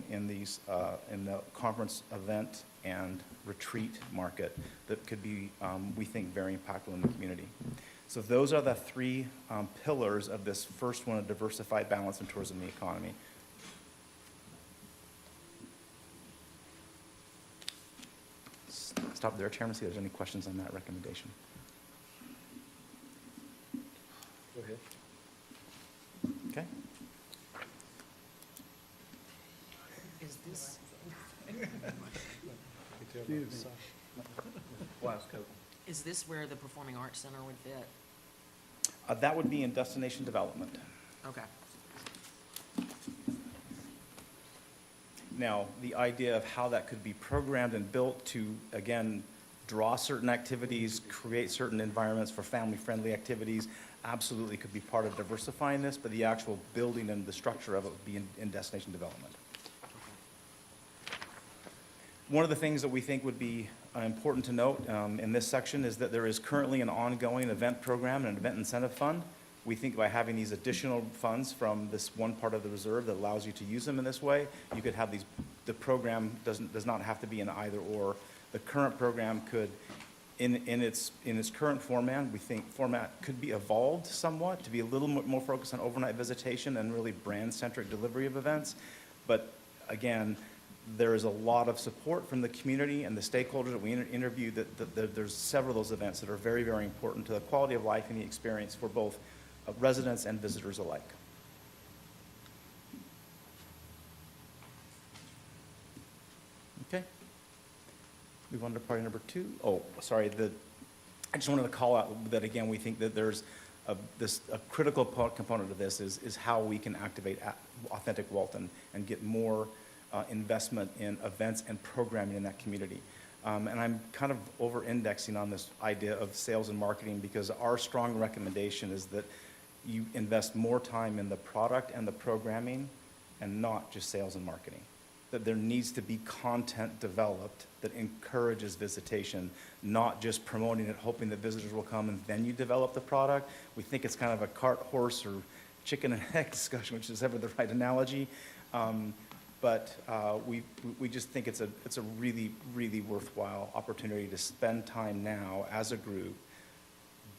in the conference event and retreat market that could be, we think, very impactful in the community. So those are the 3 pillars of this first one, a diversified balance in tourism and the economy. Stop there, Chairman, see if there's any questions on that recommendation. Go ahead. Okay. Is this, is this where the Performing Arts Center would fit? That would be in destination development. Okay. Now, the idea of how that could be programmed and built to, again, draw certain activities, create certain environments for family-friendly activities, absolutely could be part of diversifying this, but the actual building and the structure of it would be in destination development. One of the things that we think would be important to note in this section is that there is currently an ongoing event program and an event incentive fund. We think by having these additional funds from this one part of the reserve that allows you to use them in this way, you could have these, the program does not have to be an either or. The current program could, in its current format, we think could be evolved somewhat to be a little more focused on overnight visitation and really brand-centric delivery of events. But again, there is a lot of support from the community and the stakeholders that we interviewed that there's several of those events that are very, very important to the quality of life and the experience for both residents and visitors alike. Okay. Move on to priority number 2. Oh, sorry. I just wanted to call out that, again, we think that there's a critical component of this is how we can activate authentic Walton and get more investment in events and programming in that community. And I'm kind of over-indexing on this idea of sales and marketing because our strong recommendation is that you invest more time in the product and the programming and not just sales and marketing. That there needs to be content developed that encourages visitation, not just promoting it, hoping that visitors will come and then you develop the product. We think it's kind of a cart, horse, or chicken and egg discussion, which is ever the right analogy. But we just think it's a really, really worthwhile opportunity to spend time now as a group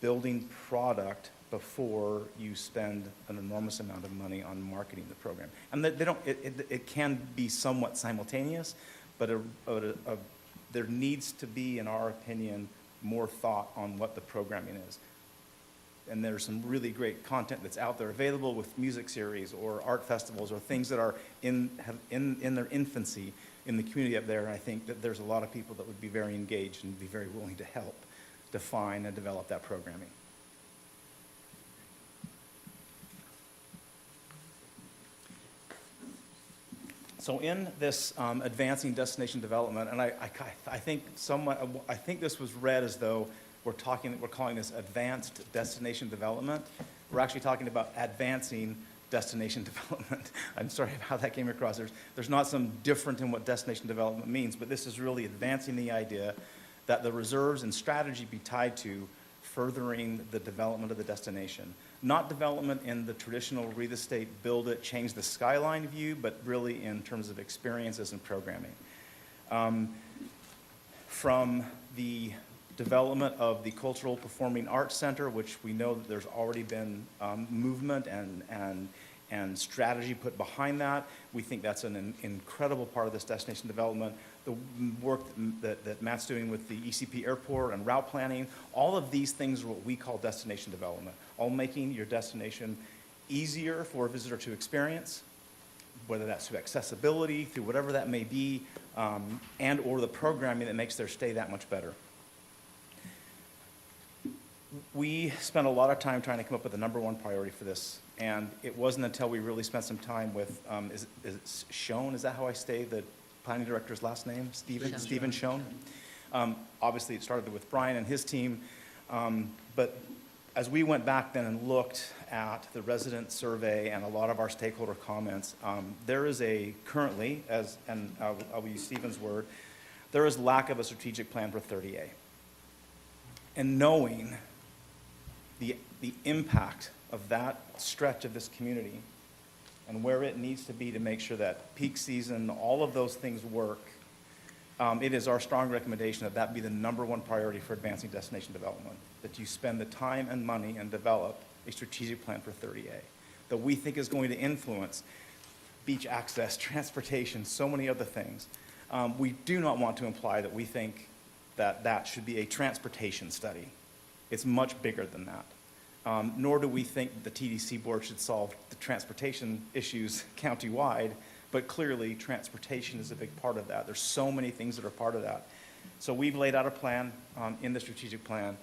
building product before you spend an enormous amount of money on marketing the program. And it can be somewhat simultaneous, but there needs to be, in our opinion, more thought on what the programming is. And there's some really great content that's out there available with music series or art festivals or things that are in their infancy in the community up there. And I think that there's a lot of people that would be very engaged and be very willing to help define and develop that programming. So in this advancing destination development, and I think this was read as though we're calling this advanced destination development. We're actually talking about advancing destination development. I'm sorry how that came across. There's not some different in what destination development means, but this is really advancing the idea that the reserves and strategy be tied to furthering the development of the destination. Not development in the traditional real estate, build it, change the skyline view, but really in terms of experiences and programming. From the development of the Cultural Performing Arts Center, which we know that there's already been movement and strategy put behind that. We think that's an incredible part of this destination development. The work that Matt's doing with the ECP airport and route planning, all of these things are what we call destination development, all making your destination easier for a visitor to experience, whether that's through accessibility, through whatever that may be, and or the programming that makes their stay that much better. We spent a lot of time trying to come up with the number one priority for this, and it wasn't until we really spent some time with, is it Schoen? Is that how I say the planning director's last name? Stephen Schoen. Obviously, it started with Brian and his team, but as we went back then and looked at the resident survey and a lot of our stakeholder comments, there is currently, and I'll use Stephen's word, there is lack of a strategic plan for 30A. And knowing the impact of that stretch of this community and where it needs to be to make sure that peak season, all of those things work, it is our strong recommendation that be the number one priority for advancing destination development, that you spend the time and money and develop a strategic plan for 30A that we think is going to influence beach access, transportation, so many other things. We do not want to imply that we think that should be a transportation study. It's much bigger than that. Nor do we think the TDC board should solve the transportation issues countywide, but clearly transportation is a big part of that. There's so many things that are part of that. So we've laid out a plan in the strategic plan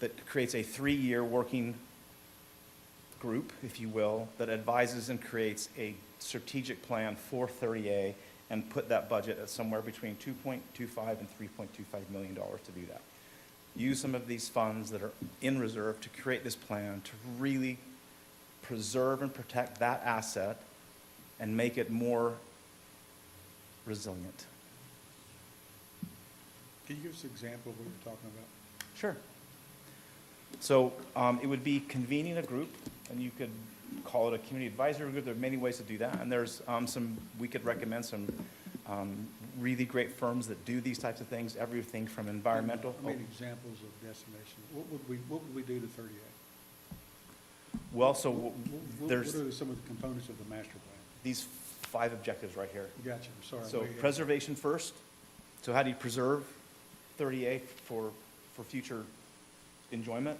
that creates a 3-year working group, if you will, that advises and creates a strategic plan for 30A and put that budget at somewhere between $2.25 and $3.25 million to do that. Use some of these funds that are in reserve to create this plan to really preserve and protect that asset and make it more resilient. Can you give us an example of what you're talking about? Sure. So it would be convening a group, and you could call it a community advisory group. There are many ways to do that, and there's we could recommend some really great firms that do these types of things, everything from environmental. I mean, examples of destination. What would we do to 30A? Well, so there's What are some of the components of the master plan? these 5 objectives right here. Gotcha, sorry. So preservation first. So how do you preserve 30A for future enjoyment?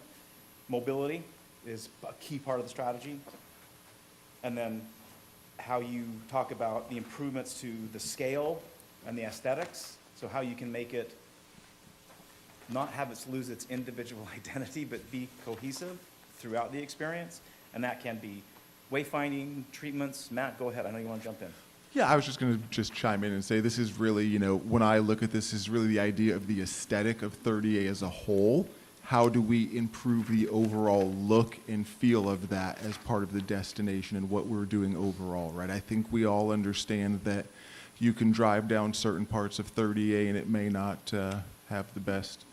Mobility is a key part of the strategy. And then how you talk about the improvements to the scale and the aesthetics. So how you can make it not have it lose its individual identity, but be cohesive throughout the experience. And that can be wayfinding, treatments. Matt, go ahead. I know you want to jump in. Yeah, I was just going to chime in and say this is really, when I look at this, is really the idea of the aesthetic of 30A as a whole how do we improve the overall look and feel of that as part of the destination and what we're doing overall, right? I think we all understand that you can drive down certain parts of 30A and it may not have the best,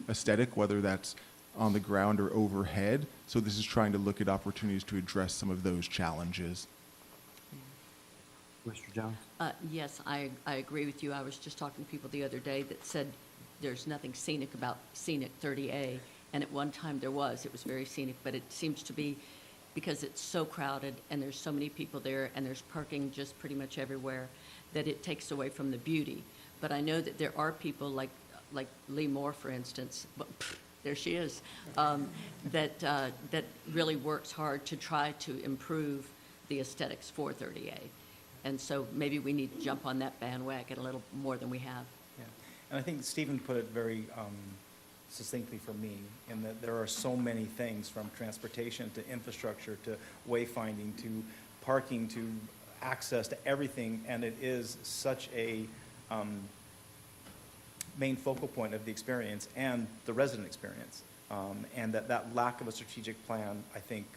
aesthetic, whether that's on the ground or overhead. So this is trying to look at opportunities to address some of those challenges. Mr. Jones? Yes, I agree with you. I was just talking to people the other day that said there's nothing scenic about scenic 30A, and at one time there was. It was very scenic, but it seems to be because it's so crowded and there's so many people there and there's parking just pretty much everywhere that it takes away from the beauty. But I know that there are people like Lee Moore, for instance, but there she is, that really works hard to try to improve the aesthetics for 30A. And so maybe we need to jump on that bandwagon a little more than we have. Yeah. And I think Stephen put it very succinctly for me, in that there are so many things, from transportation to infrastructure to wayfinding to parking to access to everything, and it is such a main focal point of the experience and the resident experience. And that lack of a strategic plan, I think,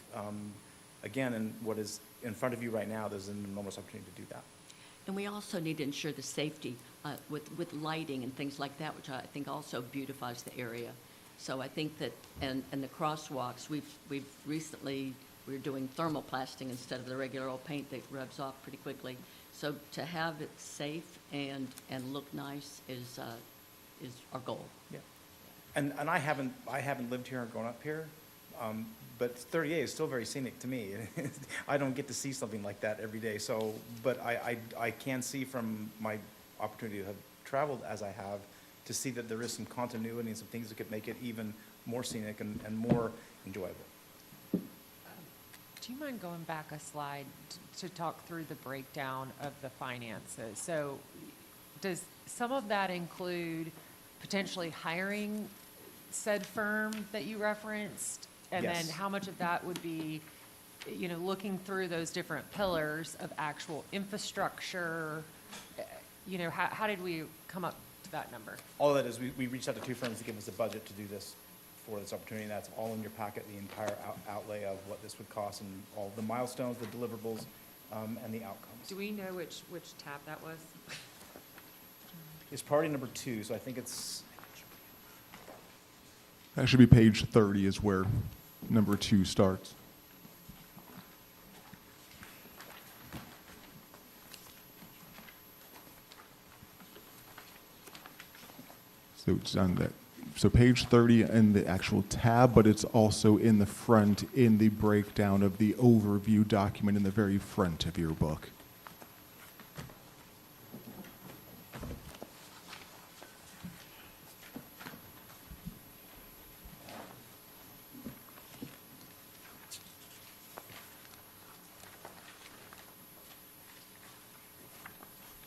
again, in what is in front of you right now, there's an enormous opportunity to do that. And we also need to ensure the safety with lighting and things like that, which I think also beautifies the area. So I think that, and the crosswalks, we've recently, we're doing thermoplasting instead of the regular old paint that rubs off pretty quickly. So to have it safe and look nice is our goal. Yeah. And I haven't lived here or grown up here, but 30A is still very scenic to me. I don't get to see something like that every day. So, but I can see from my opportunity to have traveled as I have, to see that there is some continuity and some things that could make it even more scenic and more enjoyable. Do you mind going back a slide to talk through the breakdown of the finances? So does some of that include potentially hiring said firm that you referenced? And Yes. then how much of that would be, looking through those different pillars of actual infrastructure? How did we come up to that number? All of that is, we reached out to two firms to give us a budget to do this, for this opportunity, and that's all in your packet, the entire outlay of what this would cost and all the milestones, the deliverables, and the outcomes. Do we know which tab that was? It's priority number 2, so I think it's, That should be page 30 is where number 2 starts. So it's on that. So page 30 in the actual tab, but it's also in the front in the breakdown of the overview document in the very front of your book.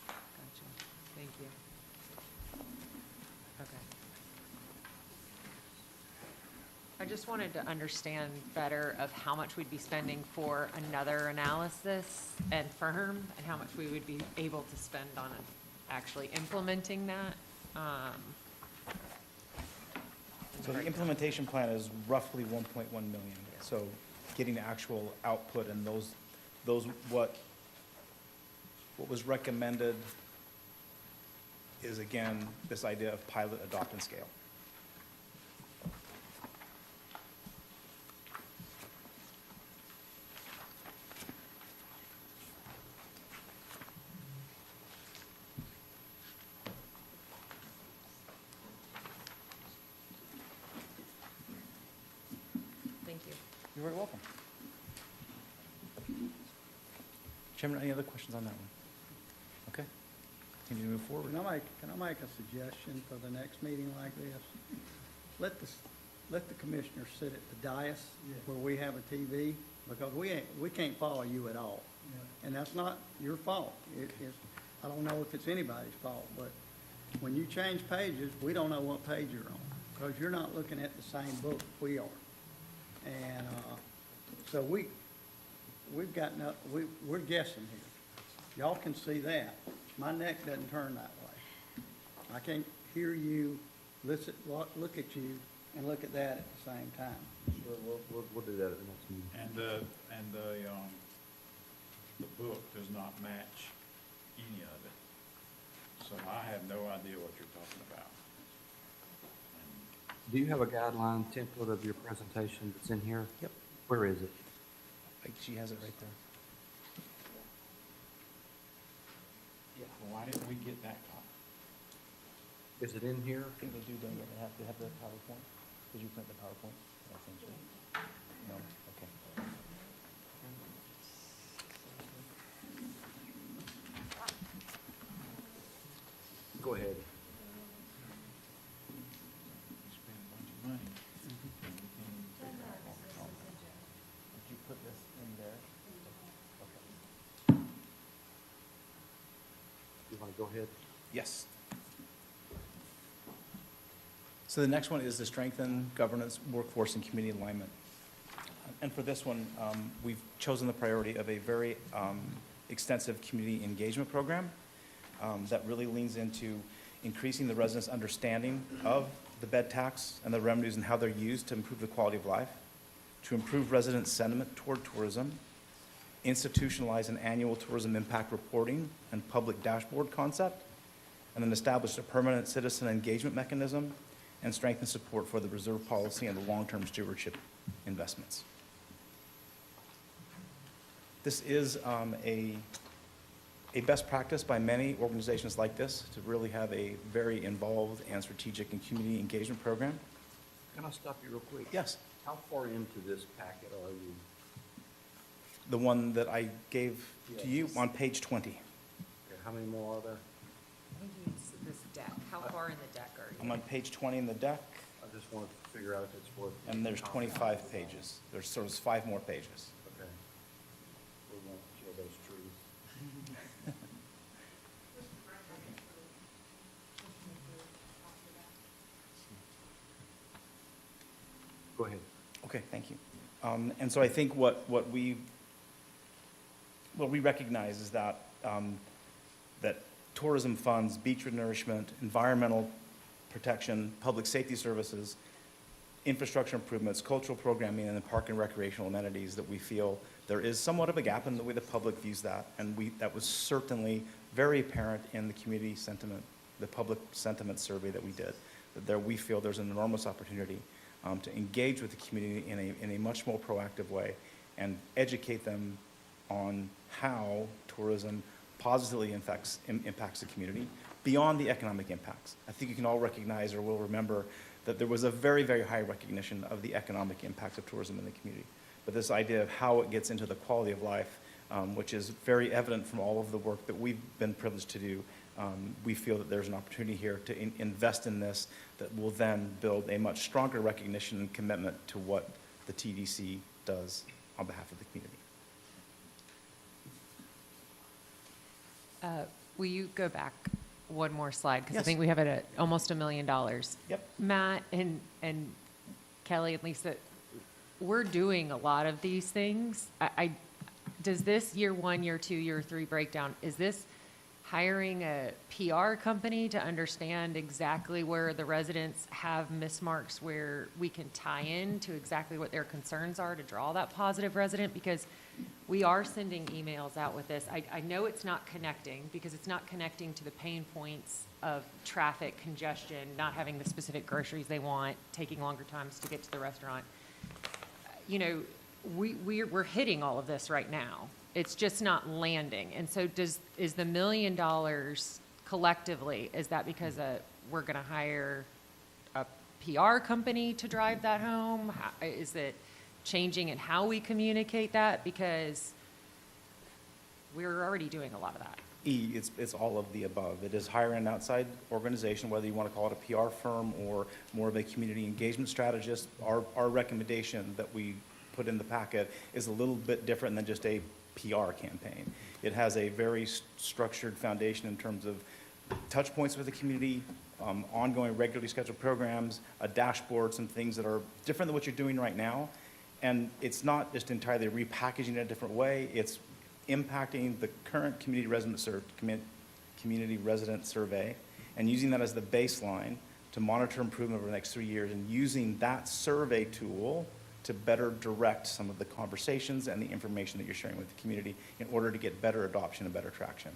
Gotcha. Thank you. Okay. I just wanted to understand better of how much we'd be spending for another analysis and firm, and how much we would be able to spend on actually implementing that. so the implementation plan is roughly 1.1 million. So getting the actual output and those what was recommended is, again, this idea of pilot, adopt, and scale. Thank you. You're very welcome. Chairman, any other questions on that one? Okay. Continue to move forward. Can I make a suggestion for the next meeting like this? Let the commissioners sit at the dais where we have a TV, because we can't follow you at all. And that's not your fault. I don't know if it's anybody's fault, but when you change pages, we don't know what page you're on, because you're not looking at the same book we are. And, so we're guessing here. Y'all can see that. My neck doesn't turn that way. I can't hear you, look at you, and look at that at the same time. Sure, we'll do that at the next meeting. And the book does not match any of it. So I have no idea what you're talking about. And Do you have a guideline template of your presentation that's in here? Yep. Where is it? Like, she has it right there. Why didn't we get that copy? Is it in here? I think they do, don't they? They have the PowerPoint? Did you print the PowerPoint? I think so. No? Okay. Go ahead. We spent a bunch of money. and we can't even figure out what we're talking about. Did you put this in there? Okay. You want to go ahead? Yes. So the next one is to strengthen governance, workforce, and community alignment. And for this one, we've chosen the priority of a very extensive community engagement program that really leans into increasing the residents' understanding of the bed tax and the revenues and how they're used to improve the quality of life, to improve resident sentiment toward tourism, institutionalize an annual tourism impact reporting and public dashboard concept, and then establish a permanent citizen engagement mechanism and strengthen support for the reserve policy and the long-term stewardship investments. This is a best practice by many organizations like this to really have a very involved and strategic and community engagement program. Can I stop you real quick? Yes. How far into this packet are you? The one that I gave to you Yes. on page 20. Okay, how many more are there? I think it's this deck. How far in the deck are I'm you? on page 20 in the deck, I just wanted to figure out if it's worth. and there's 25 pages. There's sort of 5 more pages. Okay. We won't kill those trees. Go ahead. Okay, thank you. And so I think what we recognize is that, that tourism funds, beach nourishment, environmental protection, public safety services, infrastructure improvements, cultural programming, and the park and recreational amenities, that we feel there is somewhat of a gap in the way the public views that. And that was certainly very apparent in the community sentiment, the public sentiment survey that we did. That there, we feel there's an enormous opportunity to engage with the community in a much more proactive way and educate them on how tourism positively impacts the community beyond the economic impacts. I think you can all recognize or will remember that there was a very, very high recognition of the economic impact of tourism in the community. But this idea of how it gets into the quality of life, which is very evident from all of the work that we've been privileged to do, we feel that there's an opportunity here to invest in this that will then build a much stronger recognition and commitment to what the TDC does on behalf of the community. Will you go back one more slide? Because I Yes. think we have it at almost $1 million. Yep. Matt and Kelly and Lisa, we're doing a lot of these things. Does this year 1, year 2, year 3 breakdown, is this hiring a PR company to understand exactly where the residents have mismarks, where we can tie in to exactly what their concerns are to draw that positive resident? Because we are sending emails out with this. I know it's not connecting, because it's not connecting to the pain points of traffic congestion, not having the specific groceries they want, taking longer times to get to the restaurant. You know, we're hitting all of this right now. It's just not landing. And so is the $1 million collectively, is that because we're going to hire a PR company to drive that home? Is it changing in how we communicate that? Because we're already doing a lot of that. It's all of the above. It is hiring an outside organization, whether you want to call it a PR firm or more of a community engagement strategist. Our recommendation that we put in the packet is a little bit different than just a PR campaign. It has a very structured foundation in terms of touch points with the community, ongoing regularly scheduled programs, a dashboard, some things that are different than what you're doing right now. And it's not just entirely repackaging in a different way. It's impacting the current community resident survey and using that as the baseline to monitor improvement over the next 3 years, and using that survey tool to better direct some of the conversations and the information that you're sharing with the community in order to get better adoption and better traction.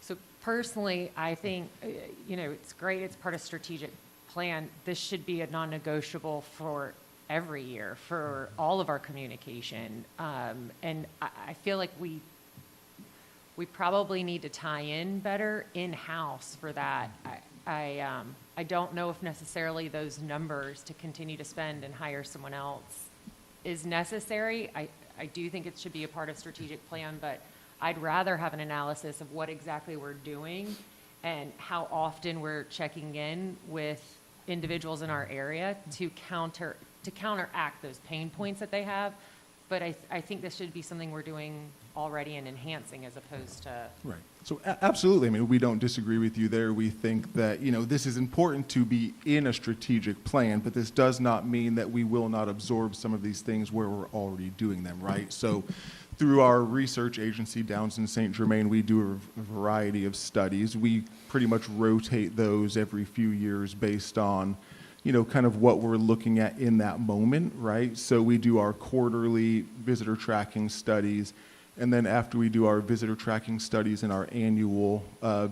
So personally, I think, it's great, it's part of strategic plan. This should be a non-negotiable for every year, for all of our communication. And I feel like we probably need to tie in better in-house for that. I don't know if necessarily those numbers to continue to spend and hire someone else is necessary. I do think it should be a part of strategic plan, but I'd rather have an analysis of what exactly we're doing and how often we're checking in with individuals in our area to counteract those pain points that they have. But I think this should be something we're doing already and enhancing as opposed to. Right. So absolutely. I mean, we don't disagree with you there. We think that, this is important to be in a strategic plan, but this does not mean that we will not absorb some of these things where we're already doing them, right? So through our research agency, Downs and St. Germain, we do a variety of studies. We pretty much rotate those every few years based on, kind of what we're looking at in that moment, right? So we do our quarterly visitor tracking studies, and then after we do our visitor tracking studies and our annual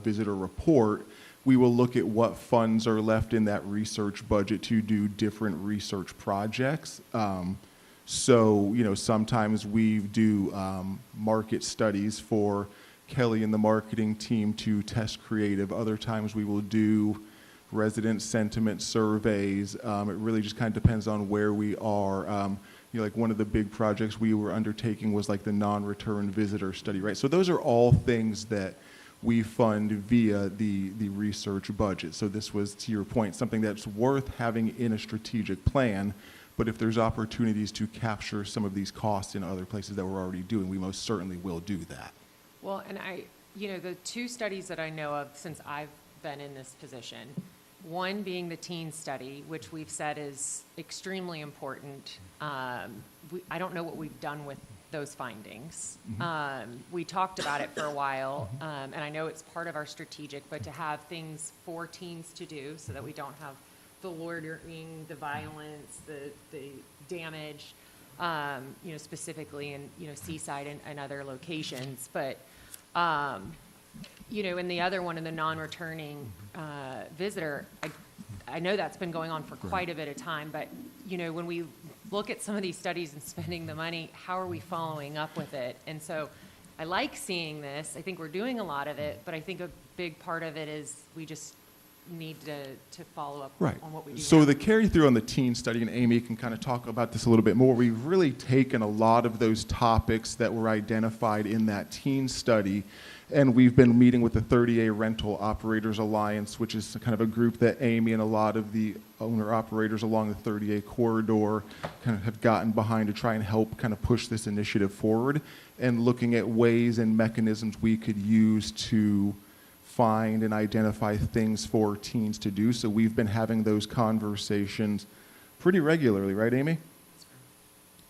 visitor report, we will look at what funds are left in that research budget to do different research projects. So, sometimes we do market studies for Kelly and the marketing team to test creative. Other times we will do resident sentiment surveys. It really just kind of depends on where we are. Like one of the big projects we were undertaking was like the non-return visitor study, right? So those are all things that we fund via the research budget. So this was, to your point, something that's worth having in a strategic plan. But if there's opportunities to capture some of these costs in other places that we're already doing, we most certainly will do that. Well, and the two studies that I know of since I've been in this position, one being the teen study, which we've said is extremely important. I don't know what we've done with those findings. We talked about it for a while, and I know it's part of our strategic, but to have things for teens to do so that we don't have the loitering, the violence, the damage, specifically in, Seaside and other locations. But, in the other one, in the non-returning visitor, I know that's been going on for quite a bit of time, but, when we look at some of these studies and spending the money, how are we following up with it? And so I like seeing this. I think we're doing a lot of it, but I think a big part of it is we just need to follow up on what we do. So now. the carry through on the teen study, and Amy can kind of talk about this a little bit more, we've really taken a lot of those topics that were identified in that teen study, and we've been meeting with the 30A Rental Operators Alliance, which is kind of a group that Amy and a lot of the owner operators along the 30A corridor kind of have gotten behind to try and help kind of push this initiative forward, and looking at ways and mechanisms we could use to find and identify things for teens to do. So we've been having those conversations pretty regularly, right, Amy?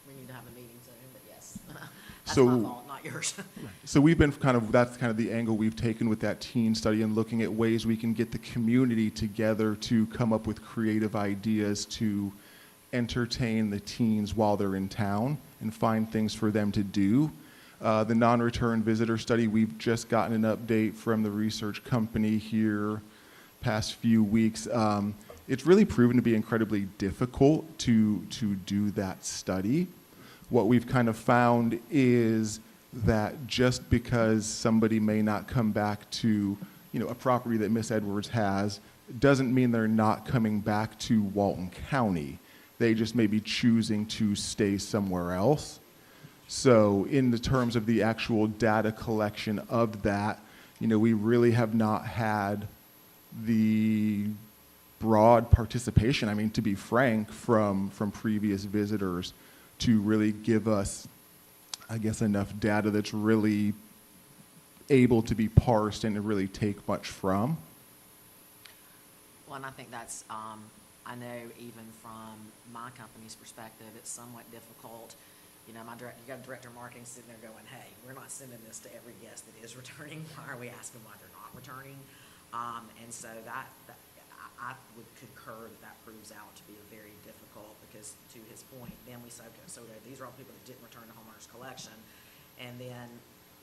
We need to have a meeting soon, but yes. That's So- my fault, not yours. So we've been that's kind of the angle we've taken with that teen study, and looking at ways we can get the community together to come up with creative ideas to entertain the teens while they're in town and find things for them to do. The non-return visitor study, we've just gotten an update from the research company here past few weeks. It's really proven to be incredibly difficult to do that study. What we've kind of found is that just because somebody may not come back to, a property that Miss Edwards has, doesn't mean they're not coming back to Walton County. They just may be choosing to stay somewhere else. So in the terms of the actual data collection of that, we really have not had the broad participation, I mean, to be frank, from previous visitors to really give us, I guess, enough data that's really able to be parsed and to really take much from. Well, and I think that's, I know even from my company's perspective, it's somewhat difficult. You got a director of marketing sitting there going, hey, we're not sending this to every guest that is returning. Why are we asking why they're not returning? And so that I would concur that that proves out to be a very difficult, because to his point, then we say, okay, so these are all people that didn't return to homeowners collection, and then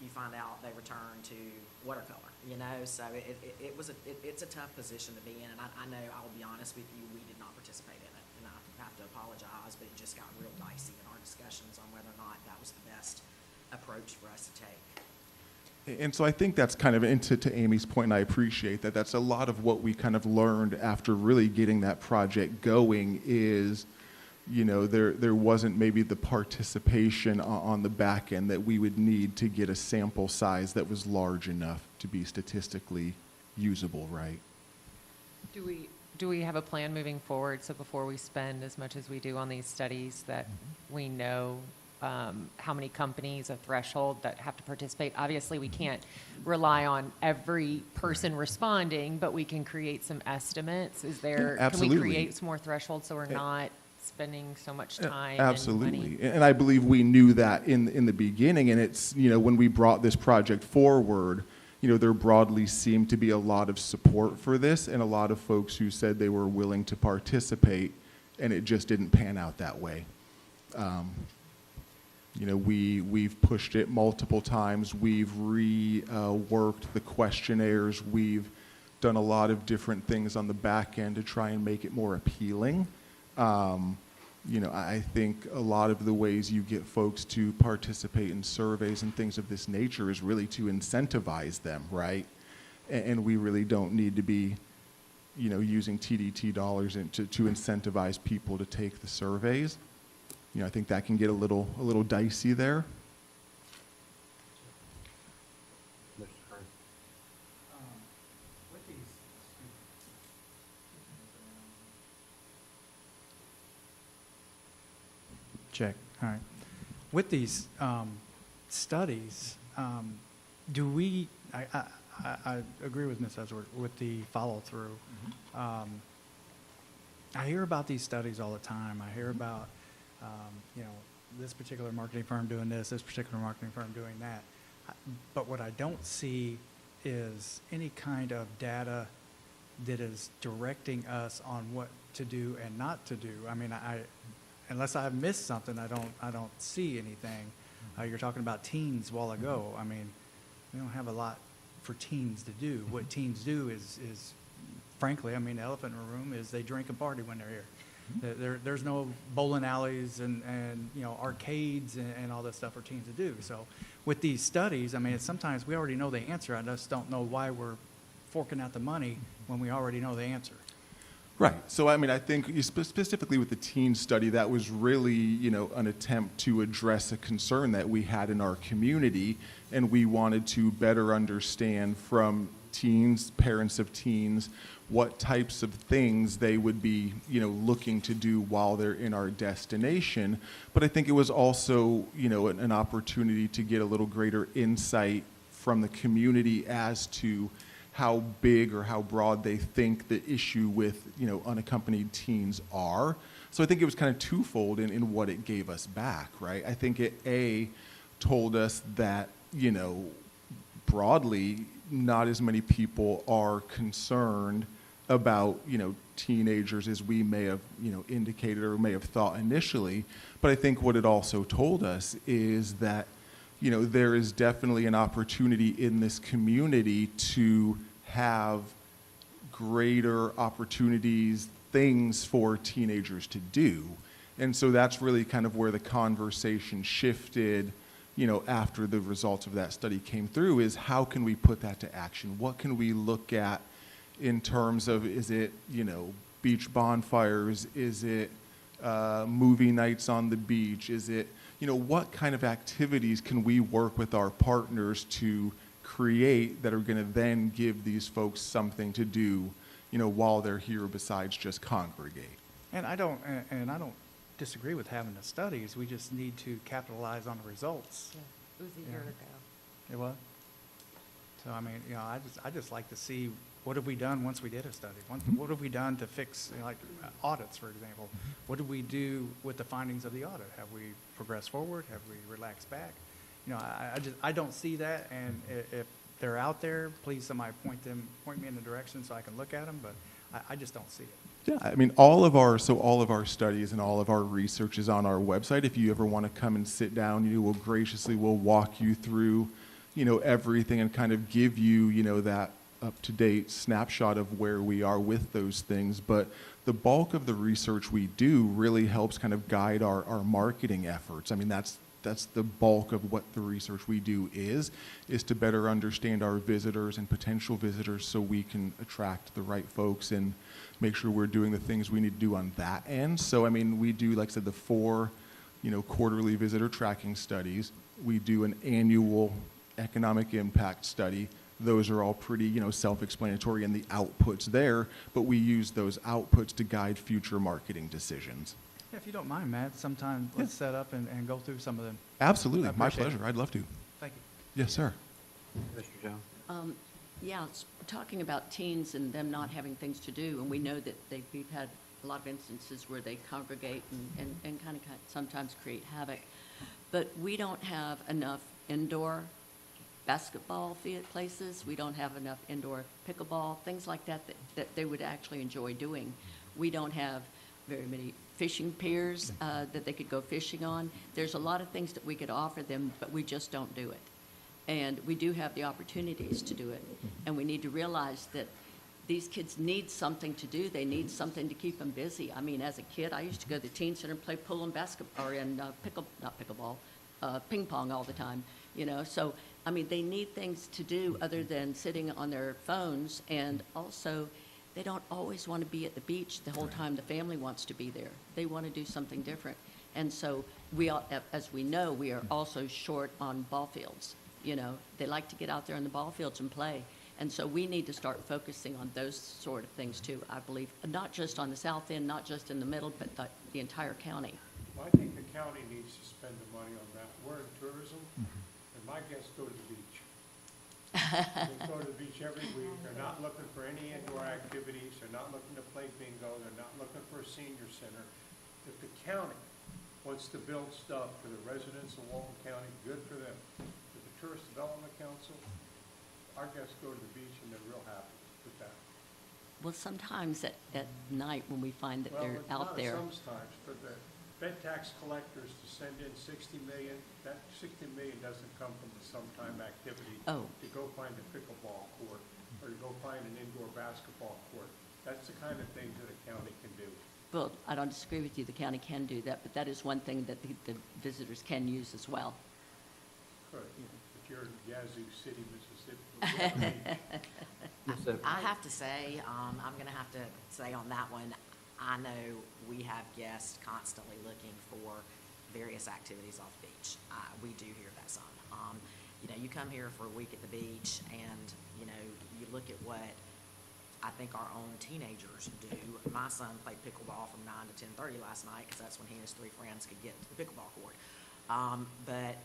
you find out they return to watercolor, you know, so it's a tough position to be in, and I know, I'll be honest with you, we did not participate in it, and I have to apologize, but it just got real dicey in our discussions on whether or not that was the best approach for us to take. And so I think that's kind of, and to Amy's point, and I appreciate that, that's a lot of what we kind of learned after really getting that project going is, you know, there wasn't maybe the participation on the back end that we would need to get a sample size that was large enough to be statistically usable, right? Do we have a plan moving forward, so before we spend as much as we do on these studies, that we know how many companies, a threshold that have to participate? Obviously, we can't rely on every person responding, but we can create some estimates. Is there, Absolutely. Can we create some more thresholds so we're not spending so much time Absolutely. and money? And I believe we knew that in the beginning, and it's, you know, when we brought this project forward, you know, there broadly seemed to be a lot of support for this and a lot of folks who said they were willing to participate, and it just didn't pan out that way. You know, we've pushed it multiple times. We've reworked the questionnaires. We've done a lot of different things on the back end to try and make it more appealing. You know, I think a lot of the ways you get folks to participate in surveys and things of this nature is really to incentivize them, right? And we really don't need to be, you know, using TDT dollars to incentivize people to take the surveys. You know, I think that can get a little dicey there. Mr. Kern. With these, check, all right. With these studies, do we, I agree with Ms. Edgeworth with the follow-through. I hear about these studies all the time. I hear about, you know, this particular marketing firm doing this particular marketing firm doing that. But what I don't see is any kind of data that is directing us on what to do and not to do. I mean, unless I've missed something, I don't see anything. You're talking about teens a while ago. I mean, we don't have a lot for teens to do. What teens do is frankly, I mean, the elephant in the room is they drink and party when they're here. There's no bowling alleys and you know, arcades and all that stuff for teens to do. So with these studies, I mean, sometimes we already know the answer. I just don't know why we're forking out the money when we already know the answer. Right. So, I mean, I think specifically with the teen study, that was really, you know, an attempt to address a concern that we had in our community, and we wanted to better understand from teens, parents of teens, what types of things they would be, you know, looking to do while they're in our destination. But I think it was also, you know, an opportunity to get a little greater insight from the community as to how big or how broad they think the issue with, you know, unaccompanied teens are. So I think it was kind of twofold in what it gave us back, right? I think it, told us that, you know, broadly, not as many people are concerned about, you know, teenagers as we may have, you know, indicated or may have thought initially. But I think what it also told us is that, you know, there is definitely an opportunity in this community to have greater opportunities, things for teenagers to do. And so that's really kind of where the conversation shifted, you know, after the results of that study came through, is how can we put that to action? What can we look at in terms of, is it, you know, beach bonfires? Is it movie nights on the beach? Is it, you know, what kind of activities can we work with our partners to create that are going to then give these folks something to do, you know, while they're here besides just congregate? And I don't disagree with having the studies. We just need to capitalize on the results. Yeah, it was a year ago. It was? So, I mean, you know, I just like to see what have we done once we did a study? What have we done to fix, you know, like audits, for example? What did we do with the findings of the audit? Have we progressed forward? Have we relaxed back? You know, I don't see that, and if they're out there, please somebody point me in the direction so I can look at them, but I just don't see it. Yeah, I mean, all of our studies and all of our research is on our website. If you ever want to come and sit down, we'll walk you through, everything and kind of give you, that up-to-date snapshot of where we are with those things. But the bulk of the research we do really helps kind of guide our marketing efforts. I mean, that's the bulk of what the research we do is to better understand our visitors and potential visitors so we can attract the right folks and make sure we're doing the things we need to do on that end. So, I mean, we do, like I said, the 4, quarterly visitor tracking studies. We do an annual economic impact study. Those are all pretty, self-explanatory in the outputs there, but we use those outputs to guide future marketing decisions. Yeah, if you don't mind, Matt, sometime let's set up and go through some of them. Absolutely, I my appreciate pleasure. it. I'd love to. Thank you. Yes, sir. Mr. Jones? Yeah, talking about teens and them not having things to do, and we know that we've had a lot of instances where they congregate and kind of sometimes create havoc. But we don't have enough indoor basketball places. We don't have enough indoor pickleball, things like that they would actually enjoy doing. We don't have very many fishing piers that they could go fishing on. There's a lot of things that we could offer them, but we just don't do it. And we do have the opportunities to do it. And we need to realize that these kids need something to do. They need something to keep them busy. I mean, as a kid, I used to go to the teen center and play pool and basketball, or ping pong all the time, So, I mean, they need things to do other than sitting on their phones. And also, they don't always want to be at the beach the whole time the family wants to be there. They want to do something different. And so, as we know, we are also short on ball fields. They like to get out there in the ball fields and play. And so we need to start focusing on those sort of things too, I believe, not just on the south end, not just in the middle, but the entire county. Well, I think the county needs to spend the money on that. We're in tourism, and my guests go to the beach. They go to the beach every week. They're not looking for any indoor activities. They're not looking to play bingo. They're not looking for a senior center. If the county wants to build stuff for the residents of Walton County, good for them. If the Tourist Development Council, our guests go to the beach and they're real happy with that. Well, sometimes at night when we find that they're out there. Well, sometimes, for the bed tax collectors to send in $60 million, that $60 million doesn't come from the sometime activity. Oh. To go find a pickleball court, or to go find an indoor basketball court. That's the kind of things that a county can do. Well, I don't disagree with you, the county can do that, but that is one thing that the visitors can use as well. Good. If you're in Yazoo City, Mississippi. I have to say, I'm going to have to say on that one, I know we have guests constantly looking for various activities off the beach. We do hear that some. You come here for a week at the beach and, you look at what I think our own teenagers do. My son played pickleball from 9 to 10:30 last night because that's when he and his 3 friends could get to the pickleball court. But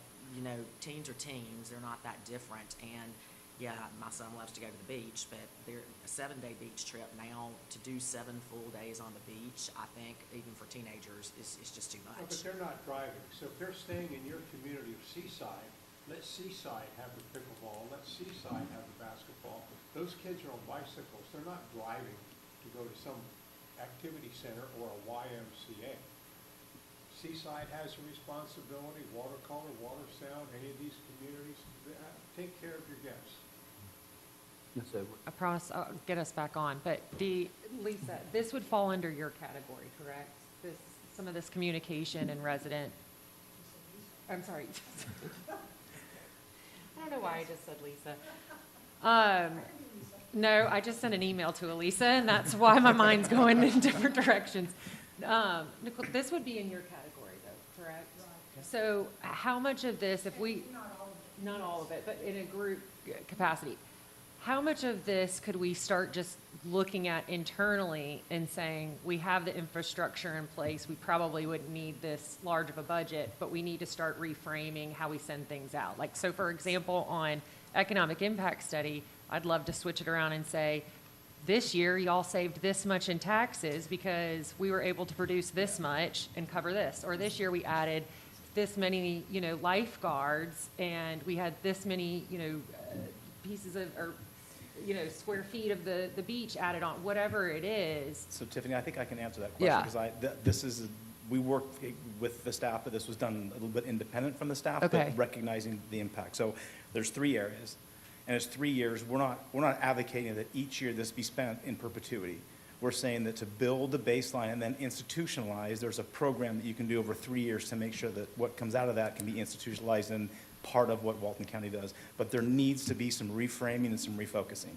teens are teens. They're not that different. And yeah, my son loves to go to the beach, but a 7-day beach trip now to do 7 full days on the beach, I think even for teenagers is just too No, much. but they're not driving. So if they're staying in your community of Seaside, let Seaside have the pickleball, let Seaside have the basketball. Those kids are on bicycles. They're not driving to go to some activity center or a YMCA. Seaside has a responsibility, Watercolor, Water Sound, any of these communities, take care of your guests. Ms. Edwards? I promise I'll get us back on, but Lisa, this would fall under your category, correct? Some of this communication and resident, I'm sorry. I don't know why I just said Lisa. No, I just sent an email to Elisa, and that's why my mind's going in different directions. Nicole, this would be in your category though, correct? So how much of this, not all of it, but in a group capacity, how much of this could we start just looking at internally and saying, we have the infrastructure in place, we probably wouldn't need this large of a budget, but we need to start reframing how we send things out. Like, so for example, on economic impact study, I'd love to switch it around and say, this year y'all saved this much in taxes because we were able to produce this much and cover this. Or this year we added this many, lifeguards and we had this many, pieces of, or square feet of the beach added on, whatever it is. So Tiffany, I think I can answer that Yeah. question, because we worked with the staff, but this was done a little bit independent from the staff, Okay. but recognizing the impact. So there's 3 areas, and it's 3 years. We're not advocating that each year this be spent in perpetuity. We're saying that to build the baseline and then institutionalize, there's a program that you can do over 3 years to make sure that what comes out of that can be institutionalized and part of what Walton County does. But there needs to be some reframing and some refocusing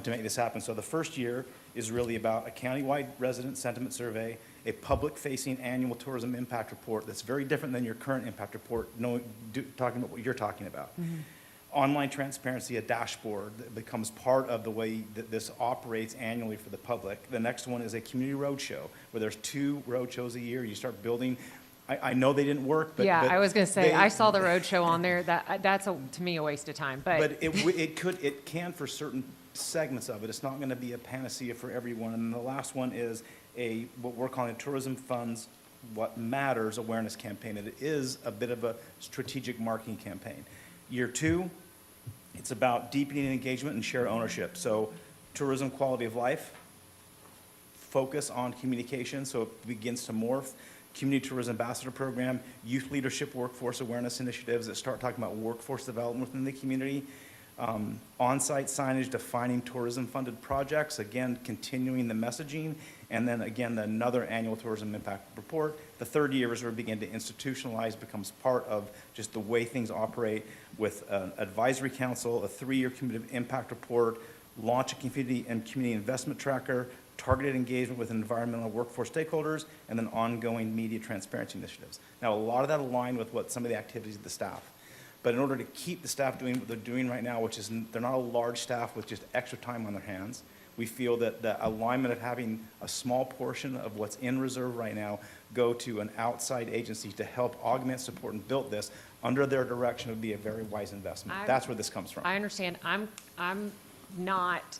to make this happen. So the first year is really about a countywide resident sentiment survey, a public-facing annual tourism impact report that's very different than your current impact report, talking about what you're talking about. Online transparency, a dashboard that becomes part of the way that this operates annually for the public. The next one is a community roadshow, where there's 2 roadshows a year. You start building. I know they didn't work, but Yeah, I was going to say, they- I saw the roadshow on there. That's to me, a waste of time, But it can for certain segments of it. It's not going to be a panacea for everyone. And the last one is what we're calling a tourism funds what matters awareness campaign. It is a bit of a strategic marketing campaign. Year 2, it's about deepening engagement and share ownership. So tourism quality of life, focus on communication, so it begins to morph. Community Tourism Ambassador Program, youth leadership workforce awareness initiatives that start talking about workforce development within the community. On-site signage defining tourism-funded projects, again, continuing the messaging, and then again, another annual tourism impact report. The third year is where we begin to institutionalize, becomes part of just the way things operate with an advisory council, a 3-year cumulative impact report, launch a community investment tracker, targeted engagement with environmental and workforce stakeholders, and then ongoing media transparency initiatives. Now, a lot of that aligned with what some of the activities of the staff. But in order to keep the staff doing what they're doing right now, which is they're not a large staff with just extra time on their hands, we feel that the alignment of having a small portion of what's in reserve right now go to an outside agency to help augment, support, and build this under their direction would be a very wise investment. That's where this comes from. I understand. I'm not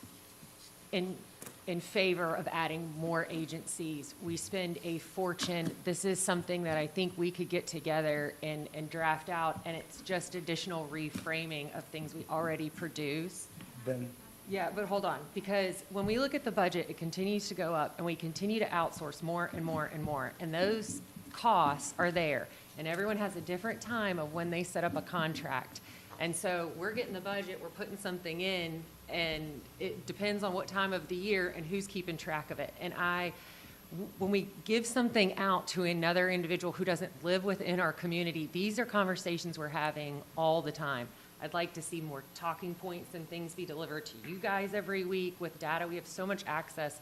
in favor of adding more agencies. We spend a fortune. This is something that I think we could get together and draft out, and it's just additional reframing of things we already produce. Then Yeah, but hold on, because when we look at the budget, it continues to go up, and we continue to outsource more and more and more, and those costs are there, and everyone has a different time of when they set up a contract. And so we're getting the budget, we're putting something in, and it depends on what time of the year and who's keeping track of it. And when we give something out to another individual who doesn't live within our community, these are conversations we're having all the time. I'd like to see more talking points and things be delivered to you guys every week with data. We have so much access.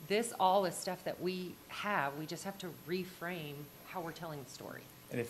This all is stuff that we have. We just have to reframe how we're telling the story. And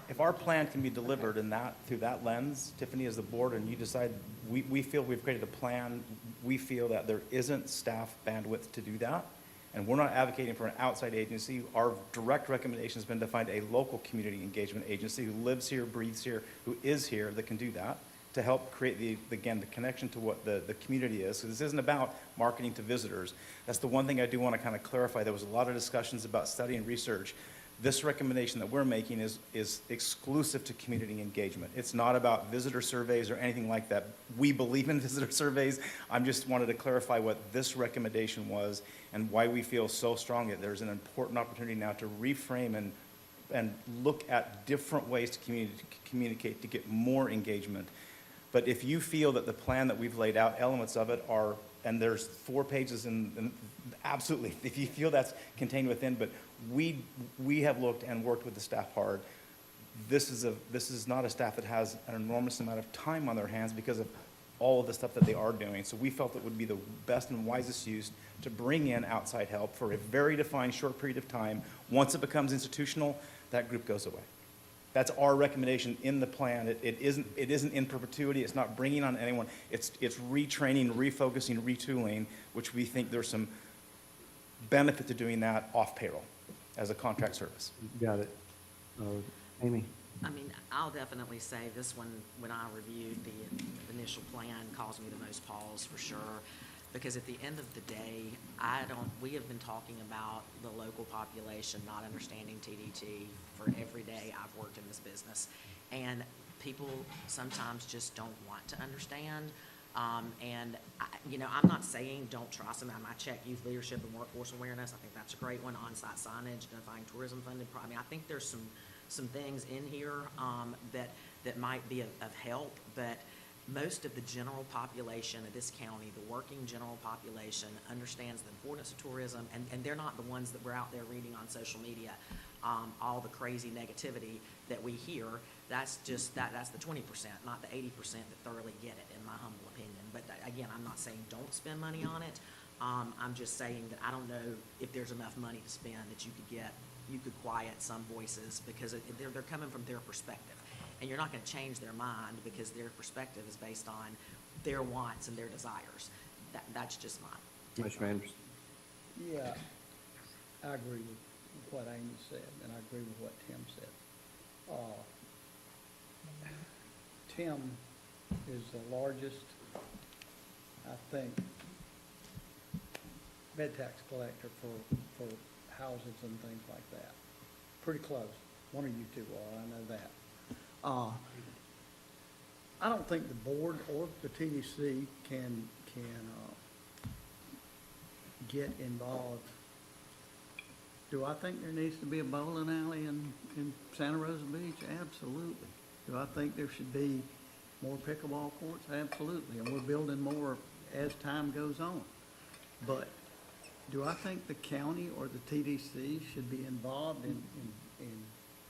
if our plan can be delivered in that, through that lens, Tiffany, as the board, and you decide, we feel we've created a plan, we feel that there isn't staff bandwidth to do that, and we're not advocating for an outside agency. Our direct recommendation has been to find a local community engagement agency who lives here, breathes here, who is here, that can do that, to help create the connection to what the community is. So this isn't about marketing to visitors. That's the one thing I do want to kind of clarify. There was a lot of discussions about study and research. This recommendation that we're making is exclusive to community engagement. It's not about visitor surveys or anything like that. We believe in visitor surveys. I just wanted to clarify what this recommendation was and why we feel so strong that there's an important opportunity now to reframe and look at different ways to communicate to get more engagement. But if you feel that the plan that we've laid out, elements of it are, and there's 4 pages and absolutely, if you feel that's contained within, but we have looked and worked with the staff hard. This is not a staff that has an enormous amount of time on their hands because of all of the stuff that they are doing. So we felt it would be the best and wisest use to bring in outside help for a very defined short period of time. Once it becomes institutional, that group goes away. That's our recommendation in the plan. It isn't in perpetuity. It's not bringing on anyone. It's retraining, refocusing, retooling, which we think there's some benefit to doing that off payroll as a contract service. Got it. Amy? I mean, I'll definitely say this one, when I reviewed the initial plan, caused me the most pause for sure. Because at the end of the day, we have been talking about the local population not understanding TDT for every day I've worked in this business. And people sometimes just don't want to understand. And I'm not saying don't try some, I check youth leadership and workforce awareness. I think that's a great one. On-site signage, identifying tourism funded. I mean, I think there's some things in here, that might be of help, but most of the general population of this county, the working general population, understands the importance of tourism, and they're not the ones that we're out there reading on social media, all the crazy negativity that we hear. That's just, that's the 20%, not the 80% that thoroughly get it, in my humble opinion. But again, I'm not saying don't spend money on it. I'm just saying that I don't know if there's enough money to spend that you could quiet some voices, because they're coming from their perspective. And you're not going to change their mind, because their perspective is based on their wants and their desires. That's just mine. Commissioner Anderson. Yeah, I agree with what Amy said, and I agree with what Tim said. Tim is the largest, I think, bed tax collector for houses and things like that. Pretty close. One of you two are, I know that. I don't think the board or the TDC can get involved. Do I think there needs to be a bowling alley in Santa Rosa Beach? Absolutely. Do I think there should be more pickleball courts? Absolutely. And we're building more as time goes on. But do I think the county or the TDC should be involved in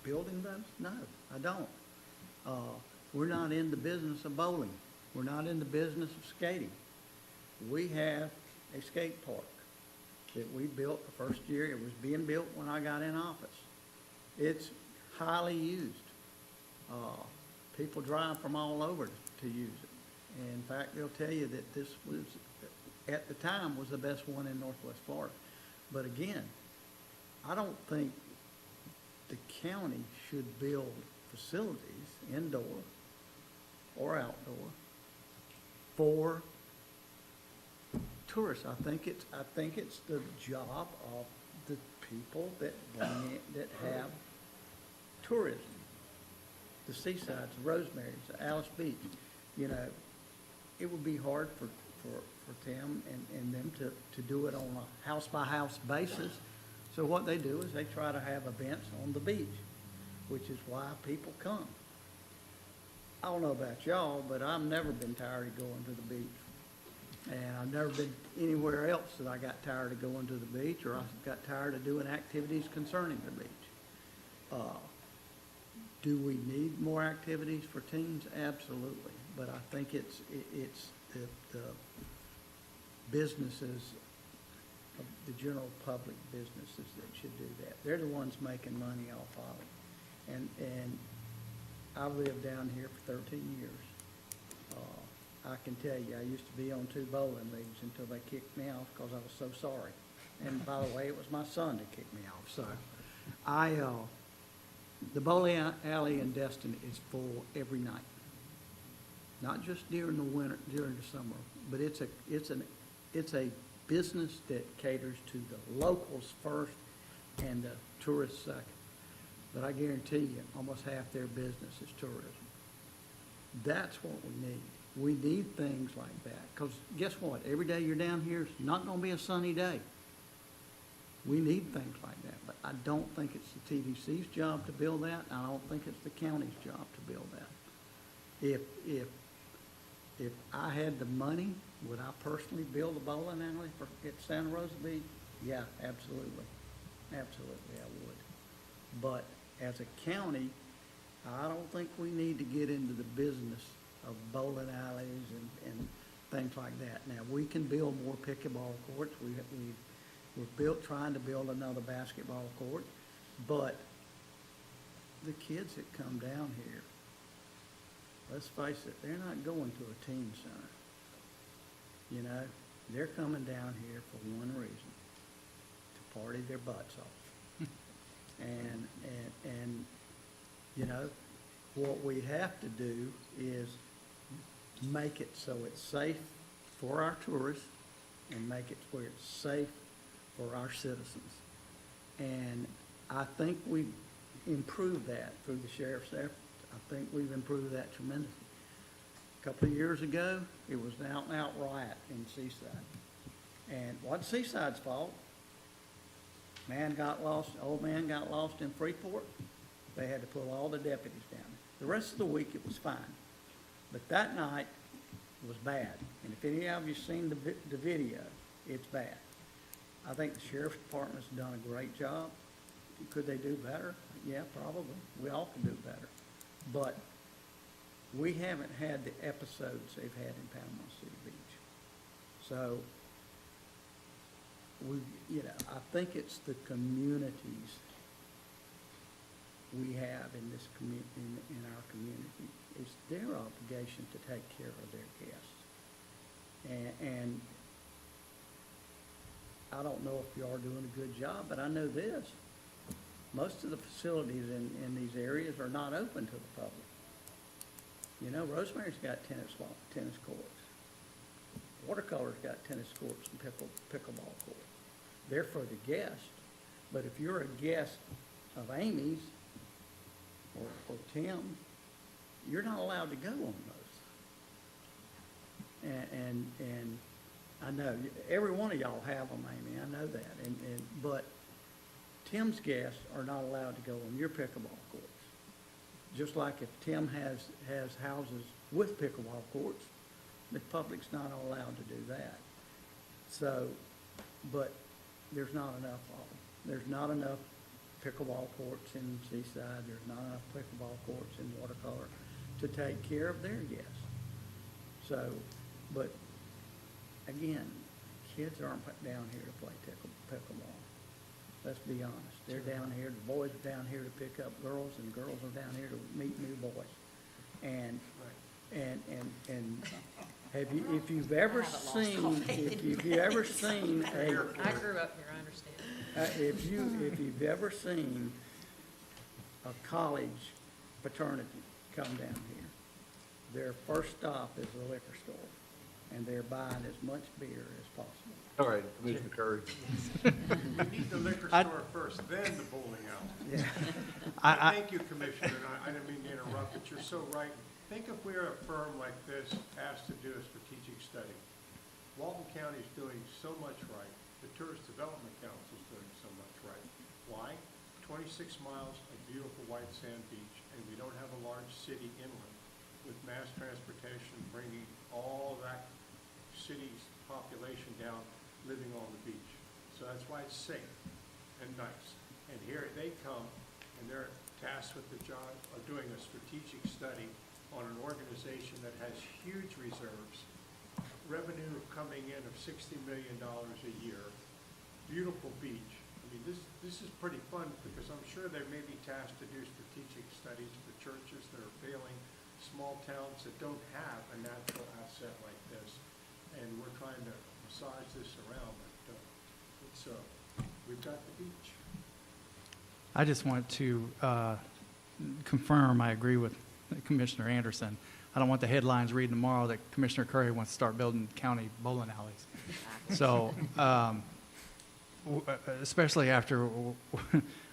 building those? No, I don't. We're not in the business of bowling. We're not in the business of skating. We have a skate park that we built the first year. It was being built when I got in office. It's highly used. People drive from all over to use it. And in fact, they'll tell you that this was, at the time, was the best one in Northwest Florida. But again, I don't think the county should build facilities, indoor or outdoor, for tourists. I think it's the job of the people that have tourism. The Seasides, the Rosemary's, the Alice Beach. You know, it would be hard for Tim and them to do it on a house-by-house basis. So what they do is they try to have events on the beach, which is why people come. I don't know about y'all, but I've never been tired of going to the beach. And I've never been anywhere else that I got tired of going to the beach, or I got tired of doing activities concerning the beach. Do we need more activities for teens? Absolutely. But I think it's the businesses, the general public businesses that should do that. They're the ones making money off of it. And I've lived down here for 13 years. I can tell you, I used to be on 2 bowling leagues until they kicked me off because I was so sorry. And by the way, it was my son that kicked me off. So the bowling alley in Destin is full every night. Not just during the winter, during the summer, but it's a business that caters to the locals first and the tourists second. But I guarantee you, almost half their business is tourism. That's what we need. We need things like that, because guess what? Every day you're down here, it's not going to be a sunny day. We need things like that, but I don't think it's the TDC's job to build that. I don't think it's the county's job to build that. If I had the money, would I personally build a bowling alley at Santa Rosa Beach? Yeah, absolutely. Absolutely, I would. But as a county, I don't think we need to get into the business of bowling alleys and things like that. Now, we can build more pickleball courts. We're trying to build another basketball court, but the kids that come down here, let's face it, they're not going to a teen center. You know, they're coming down here for one reason, to party their butts off. And you know, what we have to do is make it so it's safe for our tourists and make it where it's safe for our citizens. And I think we've improved that through the sheriff's effort. I think we've improved that tremendously. couple of years ago, it was an out-and-out riot in Seaside. And it wasn't Seaside's fault. Man got lost, old man got lost in Freeport. They had to pull all the deputies down. The rest of the week, it was fine. But that night was bad. And if any of you seen the video, it's bad. I think the sheriff's department's done a great job. Could they do better? Yeah, probably. We all can do better. But we haven't had the episodes they've had in Panama City Beach. So, I think it's the communities we have in this in our community. It's their obligation to take care of their guests. And I don't know if you are doing a good job, but I know this. Most of the facilities in these areas are not open to the public. You know, Rosemary's got tennis courts. Watercolor's got tennis courts and pickleball courts. They're for the guest, but if you're a guest of Amy's or Tim, you're not allowed to go on those. And I know, every one of y'all have them, Amy, I know that, but Tim's guests are not allowed to go on your pickleball courts. Just like if Tim has houses with pickleball courts, the public's not allowed to do that. So, but there's not enough of them. There's not enough pickleball courts in Seaside, there's not enough pickleball courts in Watercolor to take care of their guests. So, but again, kids aren't put down here to play pickleball. Let's be honest. They're down here, the boys are down here to pick up girls, and the girls are down here to meet new boys. And have you, if you've ever seen a, I grew up here, I understand. if you've ever seen a college fraternity come down here, their first stop is the liquor store, and they're buying as much beer as possible. All right, Commissioner Curry. We need the liquor store first, then the bowling alley. Thank you, Commissioner, and I didn't mean to interrupt, but you're so right. Think if we're a firm like this asked to do a strategic study. Walton County is doing so much right. The Tourist Development Council is doing so much right. Why? 26 miles of beautiful white sand beach, and we don't have a large city inland with mass transportation bringing all that city's population down living on the beach. So that's why it's safe and nice. And here they come, and they're tasked with the job of doing a strategic study on an organization that has huge reserves, revenue coming in of $60 million a year, beautiful beach. I mean, this is pretty fun because I'm sure they may be tasked to do strategic studies for churches that are failing, small towns that don't have a natural asset like this. And we're trying to massage this around, but we've got the beach. I just want to confirm, I agree with Commissioner Anderson. I don't want the headlines reading tomorrow that Commissioner Curry wants to start building county bowling alleys. So, especially after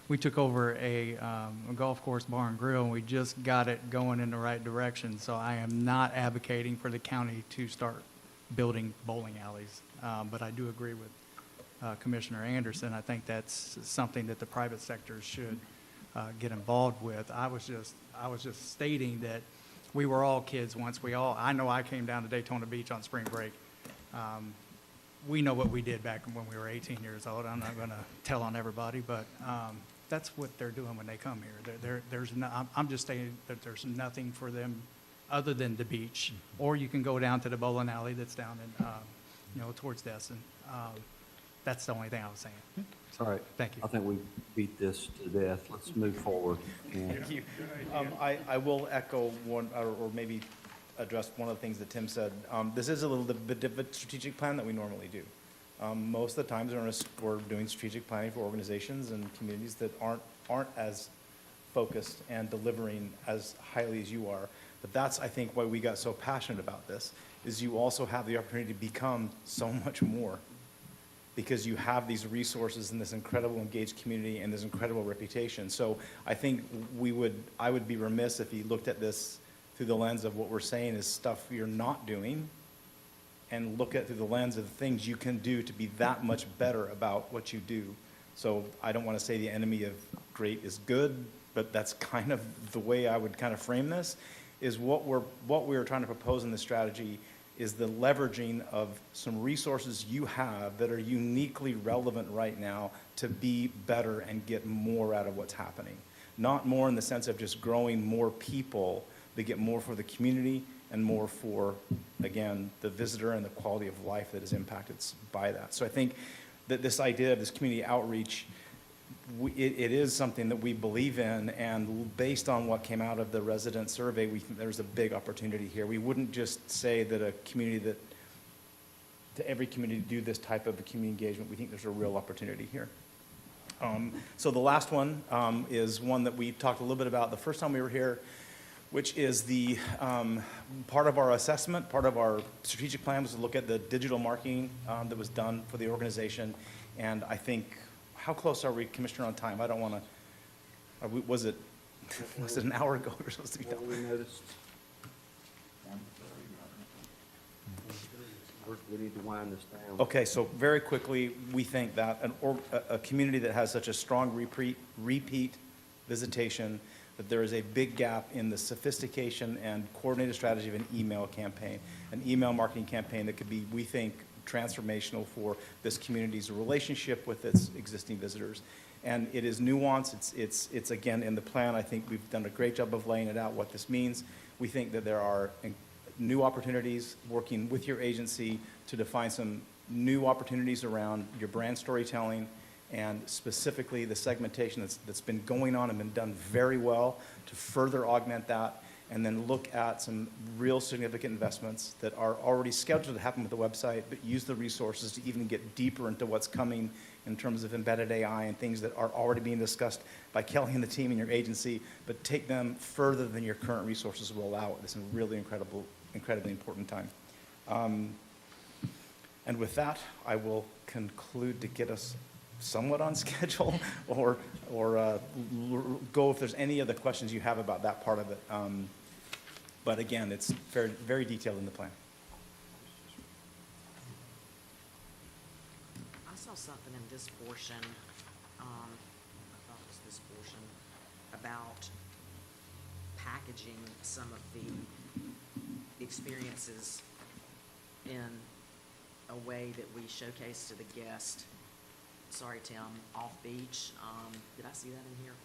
we took over a golf course bar and grill, and we just got it going in the right direction. So I am not advocating for the county to start building bowling alleys. But I do agree with Commissioner Anderson. I think that's something that the private sector should get involved with. I was just stating that we were all kids once. I know I came down to Daytona Beach on spring break. We know what we did back when we were 18 years old. I'm not going to tell on everybody, but that's what they're doing when they come here. I'm just saying that there's nothing for them other than the beach, or you can go down to the bowling alley that's down in, towards Destin. That's the only thing I was saying. All right. Thank you. I think we beat this to death. Let's move forward. Thank you. I will echo one, or maybe address one of the things that Tim said. This is a little bit different strategic plan that we normally do. Most of the times we're doing strategic planning for organizations and communities that aren't as focused and delivering as highly as you are. But that's, I think, why we got so passionate about this, is you also have the opportunity to become so much more, because you have these resources and this incredible engaged community and this incredible reputation. So I think I would be remiss if you looked at this through the lens of what we're saying is stuff you're not doing, and look at through the lens of the things you can do to be that much better about what you do. So I don't want to say the enemy of great is good, but that's kind of the way I would kind of frame this, is what we're trying to propose in this strategy is the leveraging of some resources you have that are uniquely relevant right now to be better and get more out of what's happening. Not more in the sense of just growing more people, but get more for the community and more for, again, the visitor and the quality of life that is impacted by that. So I think that this idea of this community outreach, it is something that we believe in, and based on what came out of the resident survey, we think there's a big opportunity here. We wouldn't just say that to every community do this type of a community engagement. We think there's a real opportunity here. So the last one is one that we talked a little bit about the first time we were here, which is the part of our assessment, part of our strategic plan was to look at the digital marketing that was done for the organization. And I think, how close are we, Commissioner, on time? I don't want to, was it an hour ago we were supposed to be done? What we noticed, we need to wind this down. Okay, so very quickly, we think that a community that has such a strong repeat visitation, that there is a big gap in the sophistication and coordinated strategy of an email campaign, an email marketing campaign that could be, we think, transformational for this community's relationship with its existing visitors. And it is nuanced. It's again, in the plan, I think we've done a great job of laying it out, what this means. We think that there are new opportunities working with your agency to define some new opportunities around your brand storytelling, and specifically the segmentation that's been going on and been done very well to further augment that, and then look at some real significant investments that are already scheduled to happen with the website, but use the resources to even get deeper into what's coming in terms of embedded AI and things that are already being discussed by Kelly and the team in your agency, but take them further than your current resources will allow at this really incredibly important time. And with that, I will conclude to get us somewhat on schedule, or go if there's any other questions you have about that part of it. But again, it's very, very detailed in the plan. I saw something in this portion, I thought it was this portion, about packaging some of the experiences in a way that we showcase to the guest. Sorry, Tim, off beach. Did I see that in here?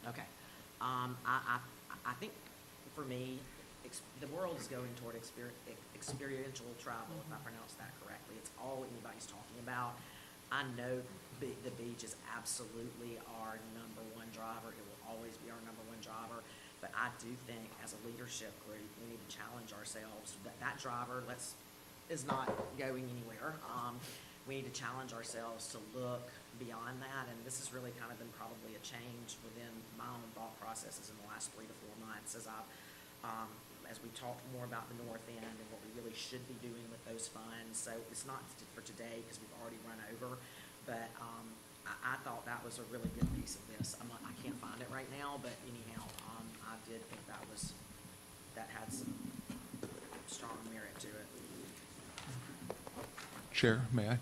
Okay. I think for me, the world is going toward experiential travel, if I pronounce that correctly. It's all anybody's talking about. I know the beach is absolutely our number one driver. It will always be our number one driver. But I do think as a leadership group, we need to challenge ourselves. That driver is not going anywhere. We need to challenge ourselves to look beyond that, and this has really kind of been probably a change within my own thought processes in the last 3 to 4 months as we talk more about the north end and what we really should be doing with those funds. So it's not for today because we've already run over, but I thought that was a really good piece of this. I can't find it right now, but anyhow, I did think that had some strong merit to it. Chair, may I?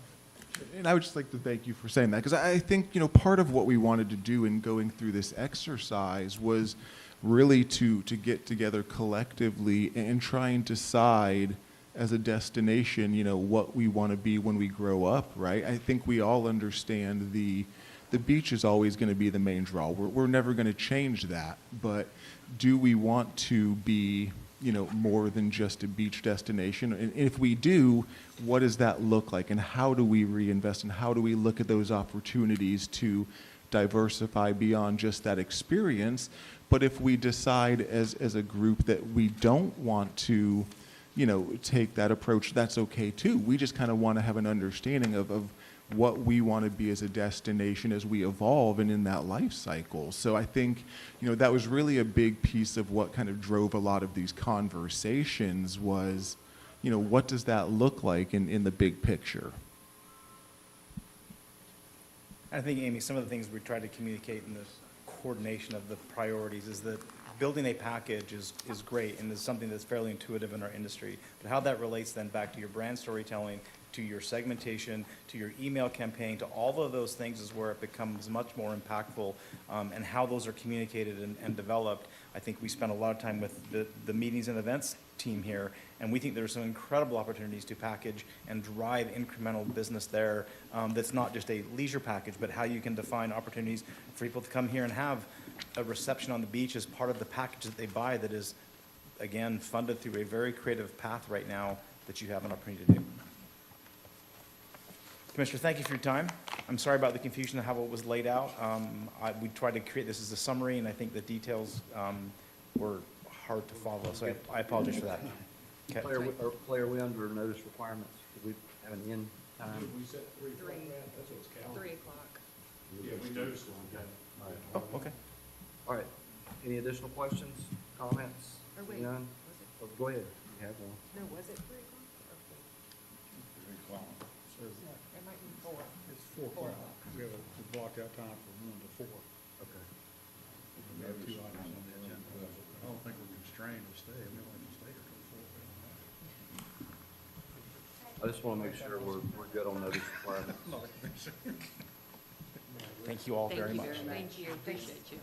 And I would just like to thank you for saying that, because I think, part of what we wanted to do in going through this exercise was really to get together collectively and try and decide as a destination, what we want to be when we grow up, right? I think we all understand the beach is always going to be the main draw. We're never going to change that, but do we want to be more than just a beach destination? And if we do, what does that look like? And how do we reinvest? And how do we look at those opportunities to diversify beyond just that experience? But if we decide as a group that we don't want to, take that approach, that's okay too. We just kind of want to have an understanding of what we want to be as a destination as we evolve and in that life cycle. So I think, that was really a big piece of what kind of drove a lot of these conversations was, what does that look like in the big picture? I think, Amy, some of the things we tried to communicate in the coordination of the priorities is that building a package is great and is something that's fairly intuitive in our industry. But how that relates then back to your brand storytelling, to your segmentation, to your email campaign, to all of those things is where it becomes much more impactful, and how those are communicated and developed. I think we spend a lot of time with the meetings and events team here, and we think there's some incredible opportunities to package and drive incremental business there, that's not just a leisure package, but how you can define opportunities for people to come here and have a reception on the beach as part of the package that they buy that is, again, funded through a very creative path right now that you have an opportunity to do. Commissioner, thank you for your time. I'm sorry about the confusion of how it was laid out. We tried to create this as a summary, and I think the details were hard to follow, so I apologize for that. Okay. Claire, we under notice requirements? Do we have an end time? We set 3 o'clock, Brad? That's what it's counted. 3 o'clock. Yeah, we noticed one, okay. Oh, okay. All right. Any additional questions, comments? Or wait, None? was it, Oh, go ahead. You have one. no, was it 3 o'clock? It might be 4. It's 4 o'clock. We have a blocked out time from 1 to 4. Okay. We have 2 items on the agenda. I don't think we're constrained to stay. We only can stay here till 4. I just want to make sure we're good on notice requirements. Thank you all very much. Thank you. Appreciate you.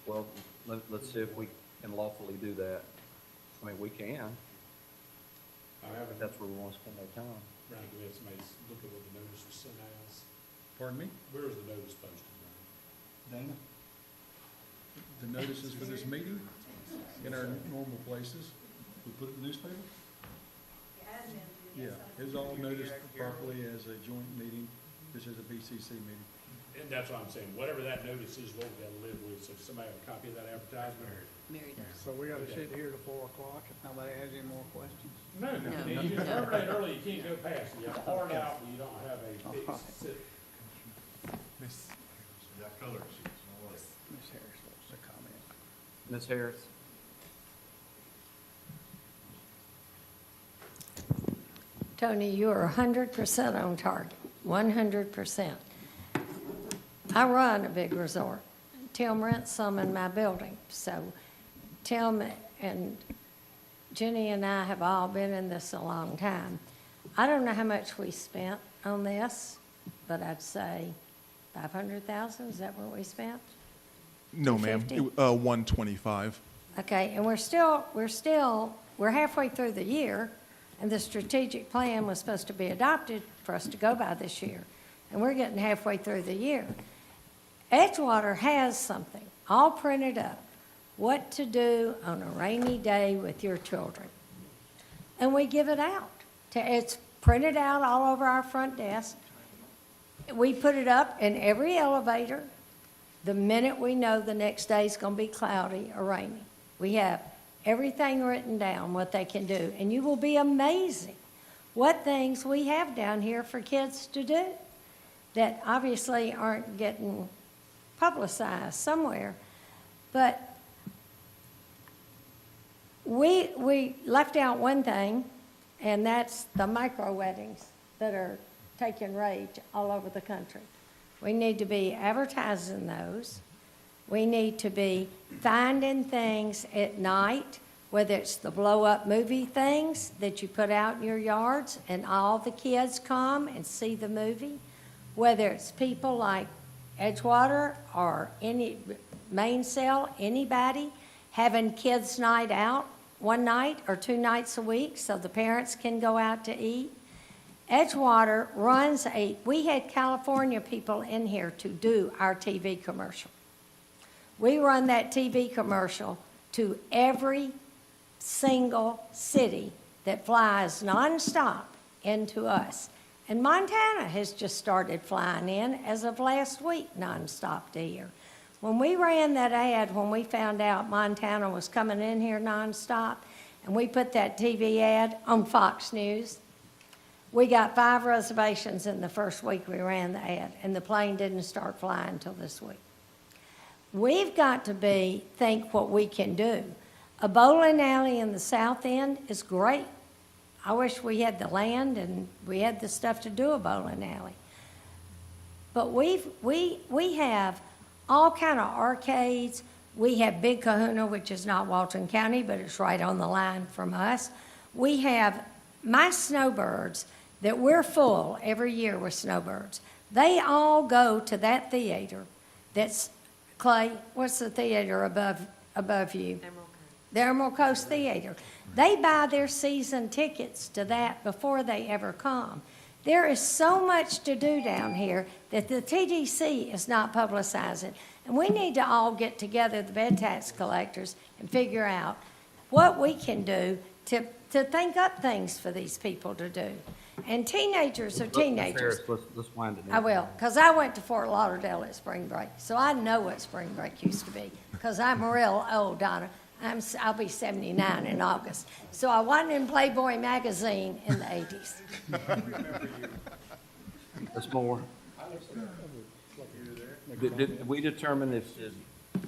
Well, let's see if we can lawfully do that. I mean, we can, I if haven't, that's where we want to spend our time. Brian, do we have somebody look at what the notice was sent as? Pardon me? Where was the notice posted, Brian? Dana? The notices for this meeting in our normal places, we put it in the newspaper? Yeah, it was all noticed properly as a joint meeting. This is a BCC meeting. And that's what I'm saying, whatever that notice is, what we gotta live with, so if somebody have a copy of that advertisement. Mary does. So we gotta sit here till 4 o'clock if nobody has any more questions? No, No, you no. terminate early, you can't go past, you have a hard out, but you don't have a fixed sit. Ms. Harris wants to comment. Ms. Harris? Tony, you are 100% on target, 100%. I run a big resort. Tim rents some in my building. So Tim and Jenny and I have all been in this a long time. I don't know how much we spent on this, but I'd say 500,000, is that what we spent? No, ma'am. 250? 125. Okay, and we're halfway through the year, and the strategic plan was supposed to be adopted for us to go by this year. And we're getting halfway through the year. Edgewater has something all printed up, what to do on a rainy day with your children. And we give it out. It's printed out all over our front desk. We put it up in every elevator the minute we know the next day's going to be cloudy or rainy. We have everything written down, what they can do. And you will be amazing what things we have down here for kids to do that obviously aren't getting publicized somewhere. But we left out one thing, and that's the micro weddings that are taking rage all over the country. We need to be advertising those. We need to be finding things at night, whether it's the blow-up movie things that you put out in your yards and all the kids come and see the movie, whether it's people like Edgewater or any Mainsail, anybody having kids' night out one night or 2 nights a week so the parents can go out to eat. Edgewater runs we had California people in here to do our TV commercial. We run that TV commercial to every single city that flies nonstop into us. And Montana has just started flying in as of last week nonstop to here. When we ran that ad, when we found out Montana was coming in here nonstop, and we put that TV ad on Fox News, we got 5 reservations in the first week we ran the ad, and the plane didn't start flying until this week. We've got to think what we can do. A bowling alley in the south end is great. I wish we had the land and we had the stuff to do a bowling alley. But we have all kind of arcades. We have Big Kahuna, which is not Walton County, but it's right on the line from us. We have my snowbirds that we're full every year with snowbirds. They all go to that theater that's, Clay, what's the theater above you? The Emerald Coast Theater. They buy their season tickets to that before they ever come. There is so much to do down here that the TDC is not publicizing. And we need to all get together, the bed tax collectors, and figure out what we can do to think up things for these people to do. And teenagers are Ms. teenagers. Harris, let's wind it down. I will, because I went to Fort Lauderdale at spring break, so I know what spring break used to be, because I'm real old, Donna. I'll be 79 in August. So I wasn't in Playboy magazine in the 80s. Ms. Moore? Did we determine if the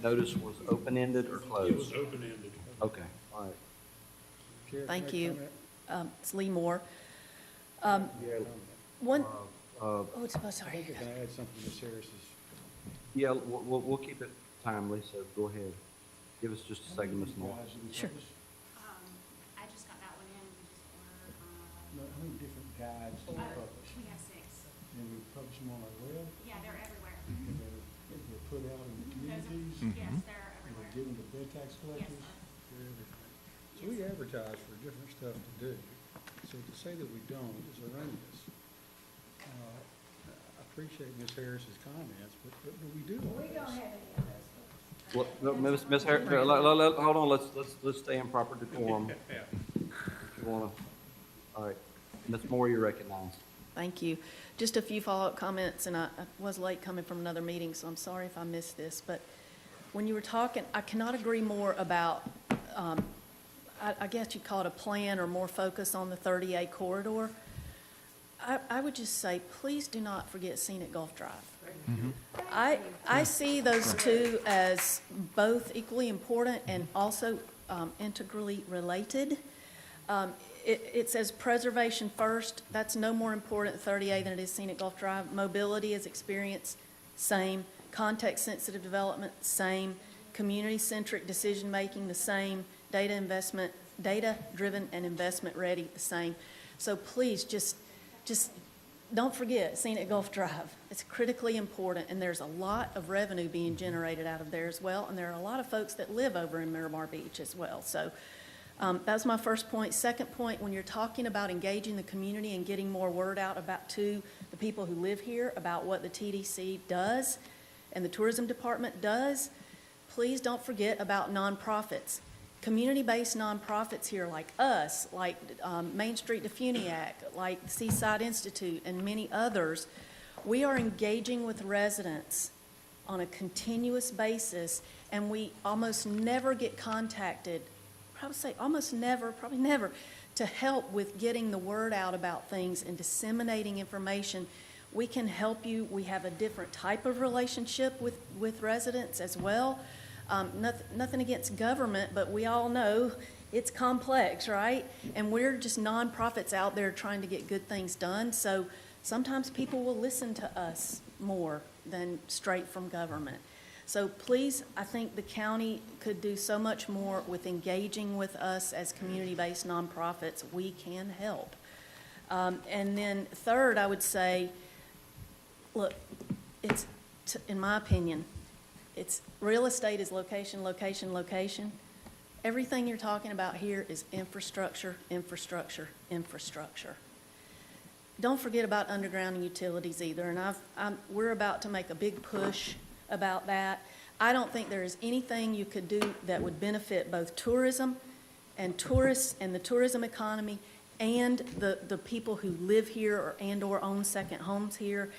notice was open-ended or closed? It was open-ended. Okay, all right. Thank you. It's Lee Moore. Yeah, One, Uh, oh, sorry. Can I add something to Ms. Harris's? Yeah, we'll keep it timely, so go ahead. Give us just a second, Ms. Moore. Sure. I just got that one in, we just ordered, No, how many different guides do we publish? we have 6. And we publish them on our web, Yeah, they're everywhere. and they're put out in the communities, Yes, they're and they're everywhere. given to bed tax collectors. sir. They're everything. So we advertise for different stuff to do. So to say that we don't is erroneous. I appreciate Ms. Harris's comments, but we do all We don't this. have any of those. Well, no, Ms. Harris, hold on, let's stay in proper decorum. If you wanna, all right. Ms. Moore, you're recognized. Thank you. Just a few follow-up comments, and I was late coming from another meeting, so I'm sorry if I missed this. But when you were talking, I cannot agree more about, I guess you'd call it a plan or more focus on the 30A corridor. I would just say, please do not forget Scenic Gulf Drive. I see those two as both equally important and also integrally related. It says preservation first. That's no more important at 30A than it is Scenic Gulf Drive. Mobility is experience, same. Context-sensitive development, same. Community-centric decision-making, the same. Data-driven and investment-ready, the same. So please, just don't forget Scenic Gulf Drive. It's critically important, and there's a lot of revenue being generated out of there as well, and there are a lot of folks that live over in Miramar Beach as well. So that's my first point. Second point, when you're talking about engaging the community and getting more word out to the people who live here about what the TDC does and the tourism department does, please don't forget about nonprofits. Community-based nonprofits here like us, like Main Street Defuniac, like Seaside Institute, and many others, we are engaging with residents on a continuous basis, and we almost never get contacted, probably never, to help with getting the word out about things and disseminating information. We can help you. We have a different type of relationship with residents as well. Nothing against government, but we all know it's complex, right? And we're just nonprofits out there trying to get good things done. So sometimes people will listen to us more than straight from government. So please, I think the county could do so much more with engaging with us as community-based nonprofits. We can help. And then third, I would say, look, in my opinion, it's real estate is location, location, location. Everything you're talking about here is infrastructure, infrastructure, infrastructure. Don't forget about underground and utilities either, and we're about to make a big push about that. I don't think there is anything you could do that would benefit both tourism and tourists and the tourism economy and the people who live here and/or own second homes here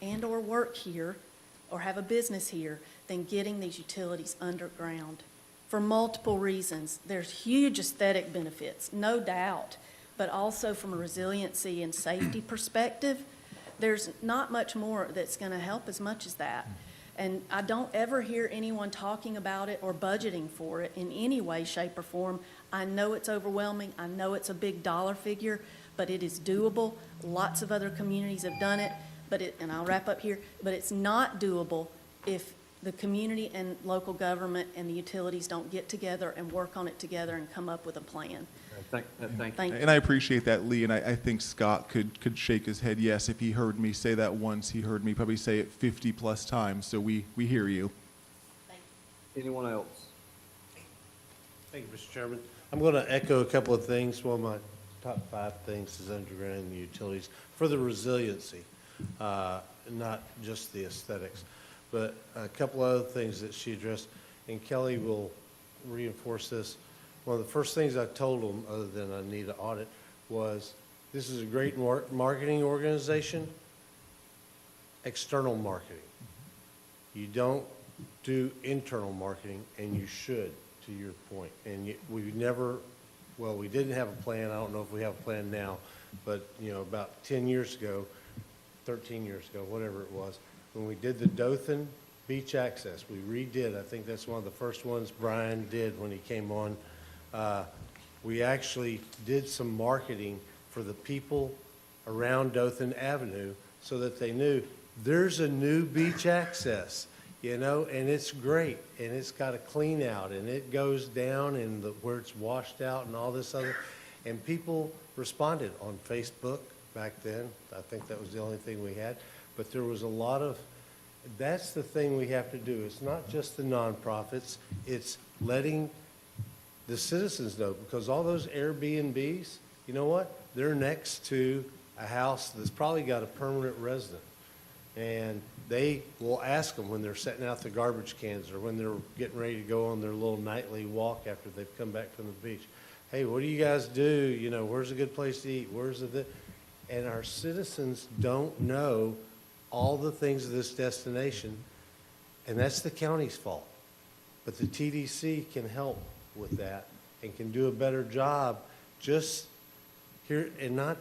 and/or work here or have a business here than getting these utilities underground for multiple reasons. There's huge aesthetic benefits, no doubt, but also from a resiliency and safety perspective, there's not much more that's going to help as much as that. And I don't ever hear anyone talking about it or budgeting for it in any way, shape, or form. I know it's overwhelming. I know it's a big dollar figure, but it is doable. Lots of other communities have done it, and I'll wrap up here, but it's not doable if the community and local government and the utilities don't get together and work on it together and come up with a plan. Thank you. Thank you. And I appreciate that, Lee, and I think Scott could shake his head yes. If he heard me say that once, he heard me probably say it 50+ times, so we hear you. Anyone else? Thank you, Mr. Chairman. I'm going to echo a couple of things. One of my top 5 things is undergrounding the utilities for the resiliency, not just the aesthetics. But a couple other things that she addressed, and Kelly will reinforce this. One of the first things I told them, other than I need an audit, was this is a great marketing organization, external marketing. You don't do internal marketing, and you should, to your point. And we never, well, we didn't have a plan. I don't know if we have a plan now, but, about 10 years ago, 13 years ago, whatever it was, when we did the Dothan Beach Access, we redid, I think that's one of the first ones Brian did when he came on. We actually did some marketing for the people around Dothan Avenue so that they knew there's a new beach access, and it's great, and it's got a clean out, and it goes down and where it's washed out and all this other, and people responded on Facebook back then. I think that was the only thing we had, but there was a lot of, that's the thing we have to do. It's not just the nonprofits, it's letting the citizens know, because all those Airbnbs, you know what? They're next to a house that's probably got a permanent resident. And they will ask them when they're setting out the garbage cans or when they're getting ready to go on their little nightly walk after they've come back from the beach. Hey, what do you guys do? Where's a good place to eat? And our citizens don't know all the things of this destination, and that's the county's fault. But the TDC can help with that and can do a better job just here, and no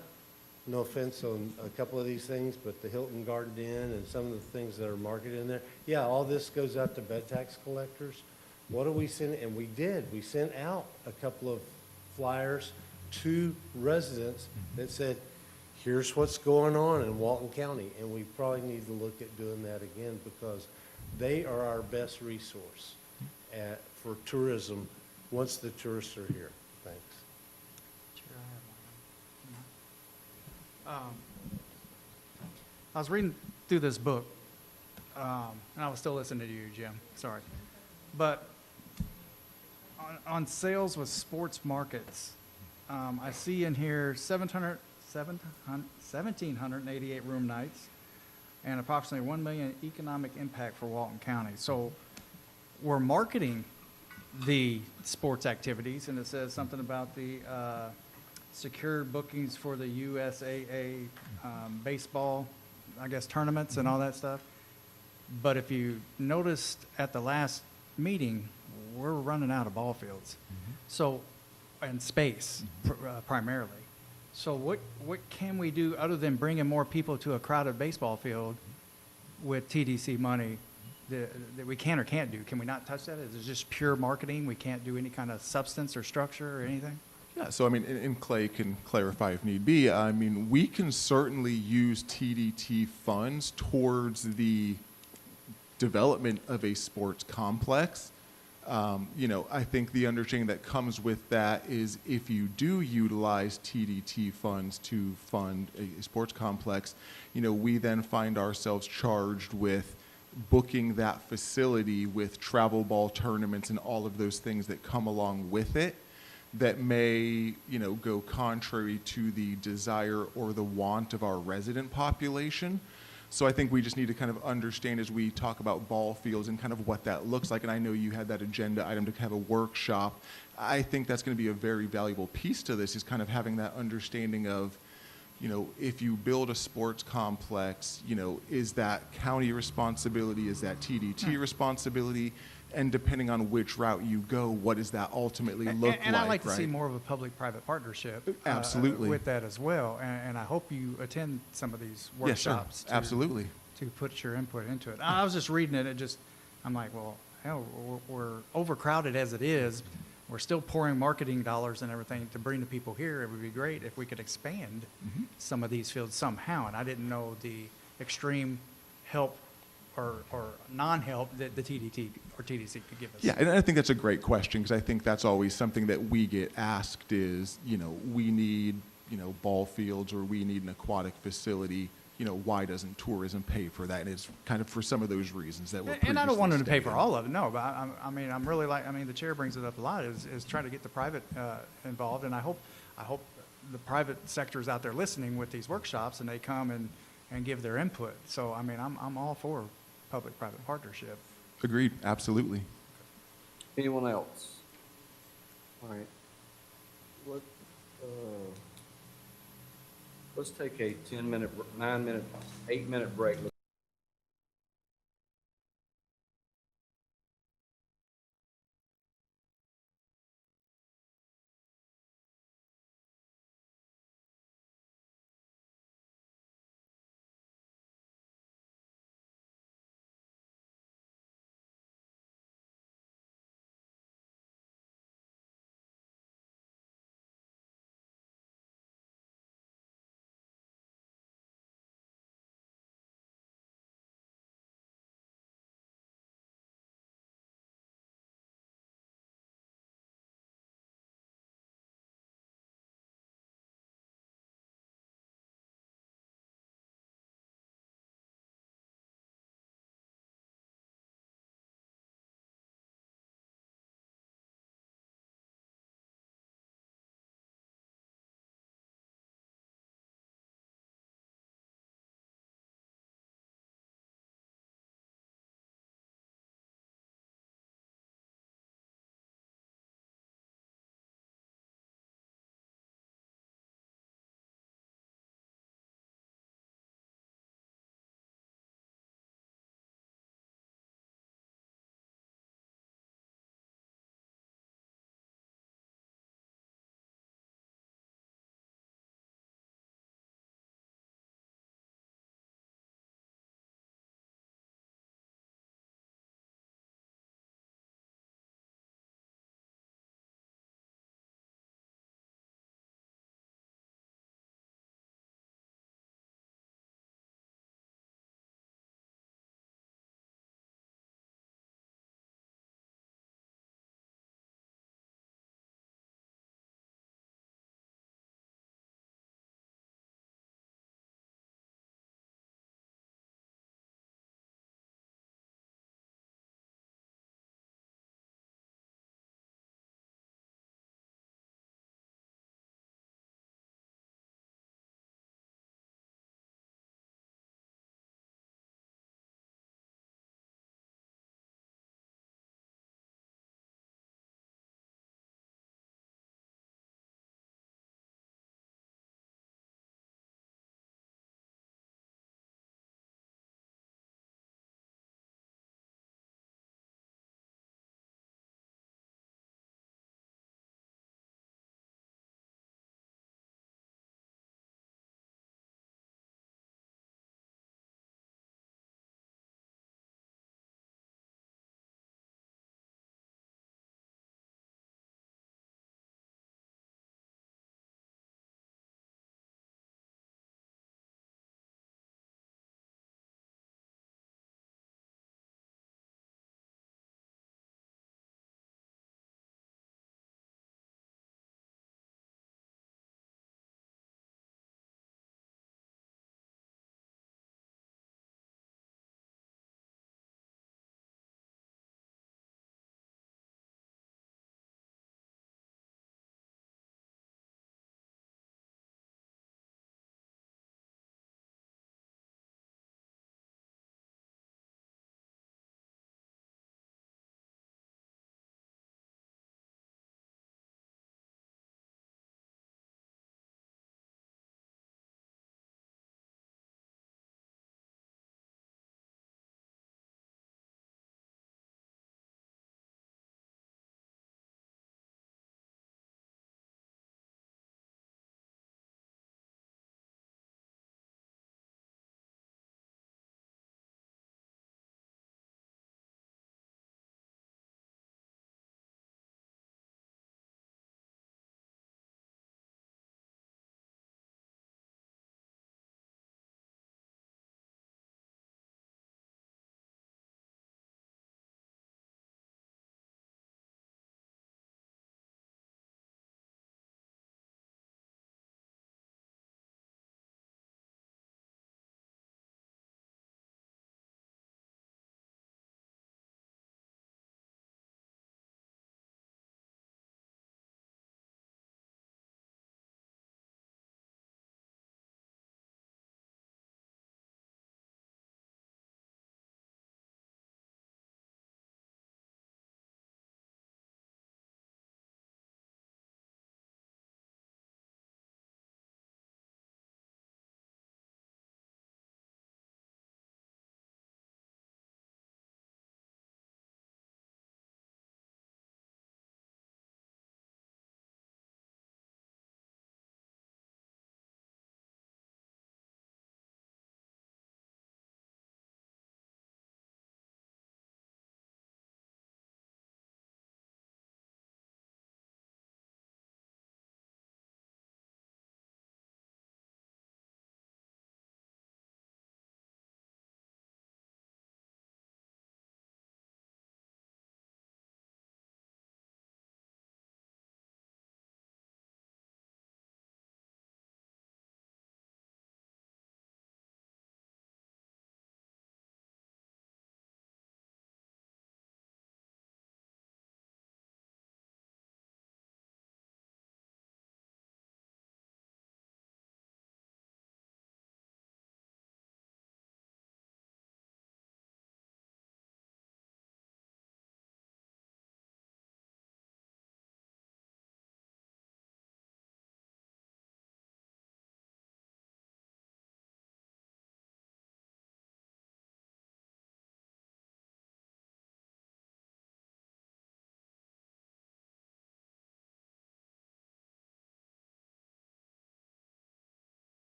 offense on a couple of these things, but the Hilton Garden Inn and some of the things that are marketed in there. Yeah, all this goes out to bed tax collectors. What do we send? And we did. We sent out a couple of flyers to residents that said, here's what's going on in Walton County. And we probably need to look at doing that again, because they are our best resource for tourism once the tourists are here. Thanks. I was reading through this book, and I was still listening to you, Jim, sorry. But on sales with sports markets, I see in here 1,788 room nights and approximately 1 million economic impact for Walton County. So we're marketing the sports activities, and it says something about the secure bookings for the USAA baseball, I guess, tournaments and all that stuff. But if you noticed at the last meeting, we're running out of ball fields. So, and space primarily. So what can we do other than bringing more people to a crowded baseball field with TDC money that we can or can't do? Can we not touch that? Is it just pure marketing? We can't do any kind of substance or structure or anything? Yeah, so and Clay can clarify if need be. We can certainly use TDT funds towards the development of a sports complex. I think the understanding that comes with that is if you do utilize TDT funds to fund a sports complex, we then find ourselves charged with booking that facility with travel ball tournaments and all of those things that come along with it that may, go contrary to the desire or the want of our resident population. So I think we just need to kind of understand as we talk about ball fields and kind of what that looks like. And I know you had that agenda item to have a workshop. I think that's going to be a very valuable piece to this, is kind of having that understanding of, if you build a sports complex, is that county responsibility? Is that TDT responsibility? And depending on which route you go, what does that ultimately look like? And I'd like to see more of a public-private partnership absolutely with that as well. And I hope you attend some of these workshops. Yes, sir. Absolutely. To put your input into it. I was just reading it, I'm like, well, hell, we're overcrowded as it is. We're still pouring marketing dollars and everything to bring the people here. It would be great if we could expand some of these fields somehow. And I didn't know the extreme help or non-help that the TDT or TDC could give us? Yeah, and I think that's a great question, because I think that's always something that we get asked is, we need, ball fields, or we need an aquatic facility. Why doesn't tourism pay for that? And it's kind of for some of those reasons that were And I don't want them to pay for stated. all of it, no, but I'm really the chair brings it up a lot, is trying to get the private involved, and I hope the private sector is out there listening with these workshops, and they come and give their input. So, I'm all for public-private partnership. Agreed, absolutely. Anyone else? All right. Let's take a 10-minute, 9-minute, 8-minute break.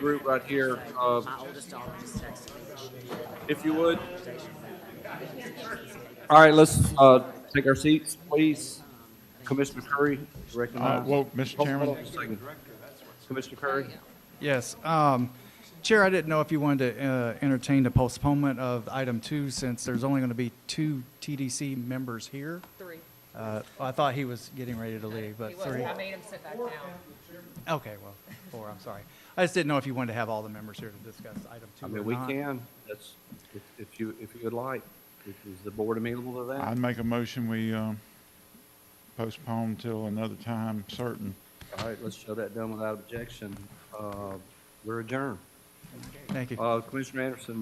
regroup right here, My oldest daughter just texted me. if you would. All right, let's take our seats, please. Commissioner Curry, recognize. Well, Mr. Hold Chairman. on just a second. Commissioner Curry? Yes. Chair, I didn't know if you wanted to entertain the postponement of item 2, since there's only going to be 2 TDC members here. 3. I thought he was getting ready to leave, but He 3. was, I made him sit back down. Okay, well, 4, I'm sorry. I just didn't know if you wanted to have all the members here to discuss item 2 I or mean, we not. can, that's, if you would like. Is the board amenable to that? I'd make a motion, we postpone till another time certain. All right, let's show that done without objection. We're adjourned. Thank you. Commissioner Anderson,